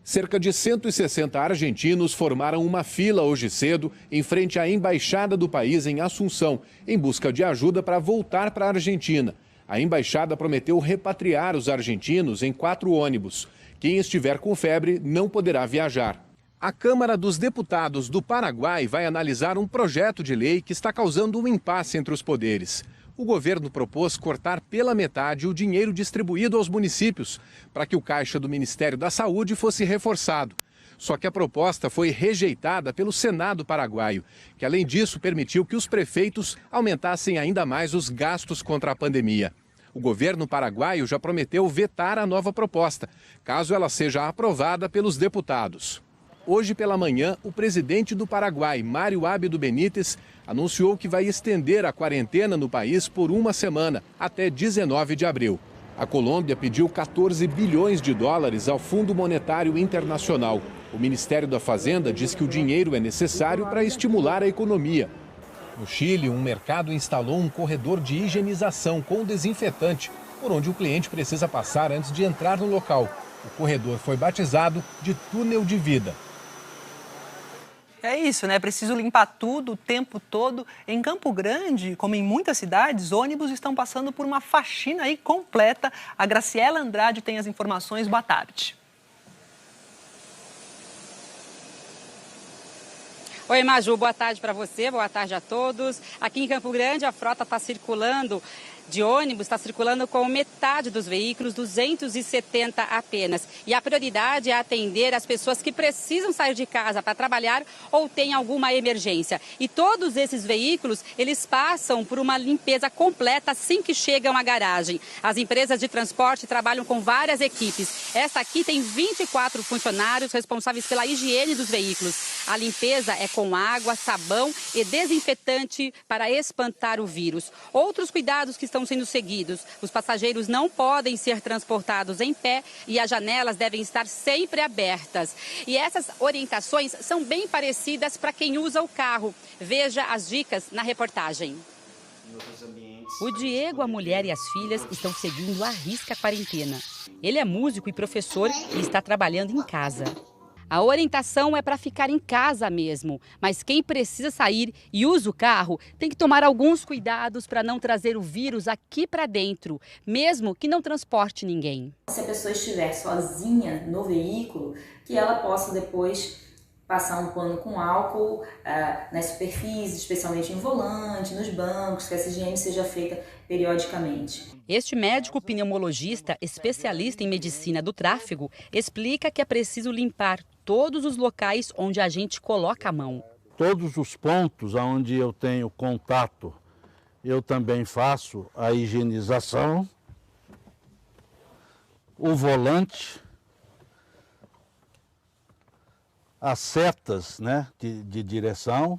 Cerca de 160 argentinos formaram uma fila hoje cedo em frente à embaixada do país em Assunção, em busca de ajuda para voltar para a Argentina. A embaixada prometeu repatriar os argentinos em 4 ônibus. Quem estiver com febre não poderá viajar. A Câmara dos Deputados do Paraguai vai analisar um projeto de lei que está causando um impasse entre os poderes. O governo propôs cortar pela metade o dinheiro distribuído aos municípios, para que o caixa do Ministério da Saúde fosse reforçado. Só que a proposta foi rejeitada pelo Senado paraguaio, que além disso permitiu que os prefeitos aumentassem ainda mais os gastos contra a pandemia. O governo paraguaio já prometeu vetar a nova proposta, caso ela seja aprovada pelos deputados. Hoje pela manhã, o presidente do Paraguai, Mário Abdo Benítez, anunciou que vai estender a quarentena no país por uma semana, até 19 de abril. A Colômbia pediu 14 bilhões de dólares ao Fundo Monetário Internacional. O Ministério da Fazenda diz que o dinheiro é necessário para estimular a economia. No Chile, um mercado instalou um corredor de higienização com desinfetante, por onde o cliente precisa passar antes de entrar no local. O corredor foi batizado de túnel de vida. É isso, né? Preciso limpar tudo o tempo todo. Em Campo Grande, como em muitas cidades, ônibus estão passando por uma faxina aí completa. A Graciela Andrade tem as informações. Boa tarde. Oi, Maju, boa tarde para você, boa tarde a todos. Aqui em Campo Grande, a frota está circulando de ônibus, está circulando com metade dos veículos, 270 apenas. E a prioridade é atender as pessoas que precisam sair de casa para trabalhar ou têm alguma emergência. E todos esses veículos, eles passam por uma limpeza completa assim que chegam à garagem. As empresas de transporte trabalham com várias equipes. Essa aqui tem 24 funcionários responsáveis pela higiene dos veículos. A limpeza é com água, sabão e desinfetante para espantar o vírus. Outros cuidados que estão sendo seguidos. Os passageiros não podem ser transportados em pé e as janelas devem estar sempre abertas. E essas orientações são bem parecidas para quem usa o carro. Veja as dicas na reportagem. O Diego, a mulher e as filhas estão seguindo à risca a quarentena. Ele é músico e professor e está trabalhando em casa. A orientação é para ficar em casa mesmo, mas quem precisa sair e usa o carro tem que tomar alguns cuidados para não trazer o vírus aqui para dentro, mesmo que não transporte ninguém. Se a pessoa estiver sozinha no veículo, que ela possa depois passar um pano com álcool nas superfícies, especialmente no volante, nos bancos, que essa higiene seja feita periodicamente. Este médico pneumologista, especialista em medicina do tráfego, explica que é preciso limpar todos os locais onde a gente coloca a mão. Todos os pontos onde eu tenho contato, eu também faço a higienização, o volante, as setas, né, de direção,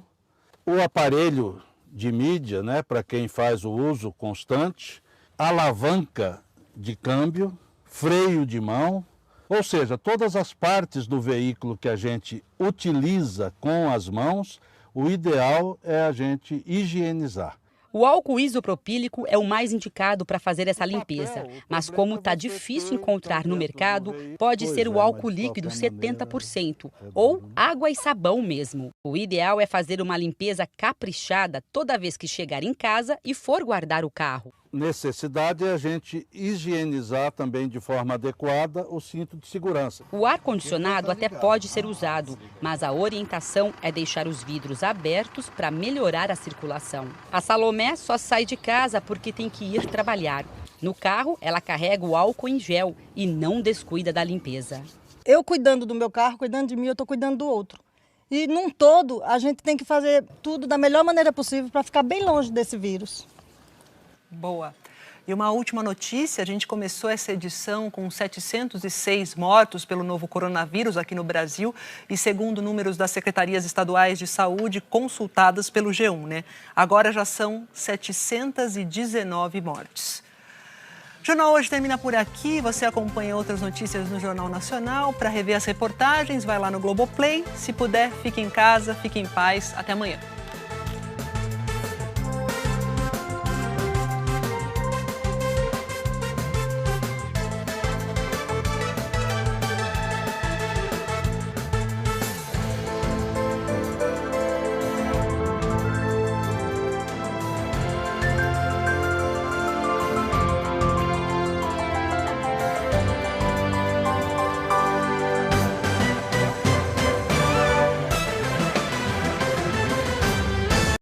o aparelho de mídia, né, para quem faz o uso constante, a alavanca de câmbio, freio de mão, ou seja, todas as partes do veículo que a gente utiliza com as mãos, o ideal é a gente higienizar. O álcool isopropílico é o mais indicado para fazer essa limpeza, mas como está difícil encontrar no mercado, pode ser o álcool líquido 70% ou água e sabão mesmo. O ideal é fazer uma limpeza caprichada toda vez que chegar em casa e for guardar o carro. Necessidade é a gente higienizar também de forma adequada o cinto de segurança. O ar-condicionado até pode ser usado, mas a orientação é deixar os vidros abertos para melhorar a circulação. A Salomé só sai de casa porque tem que ir trabalhar. No carro, ela carrega o álcool em gel e não descuida da limpeza. Eu cuidando do meu carro, cuidando de mim, eu estou cuidando do outro. E num todo, a gente tem que fazer tudo da melhor maneira possível para ficar bem longe desse vírus. Boa. E uma última notícia, a gente começou essa edição com 706 mortos pelo novo coronavírus aqui no Brasil e segundo números das secretarias estaduais de saúde consultadas pelo G1, né? Agora já são 719 mortes. O Jornal Hoje termina por aqui. Você acompanha outras notícias no Jornal Nacional. Para rever as reportagens, vai lá no Globoplay. Se puder, fique em casa, fique em paz. Até amanhã.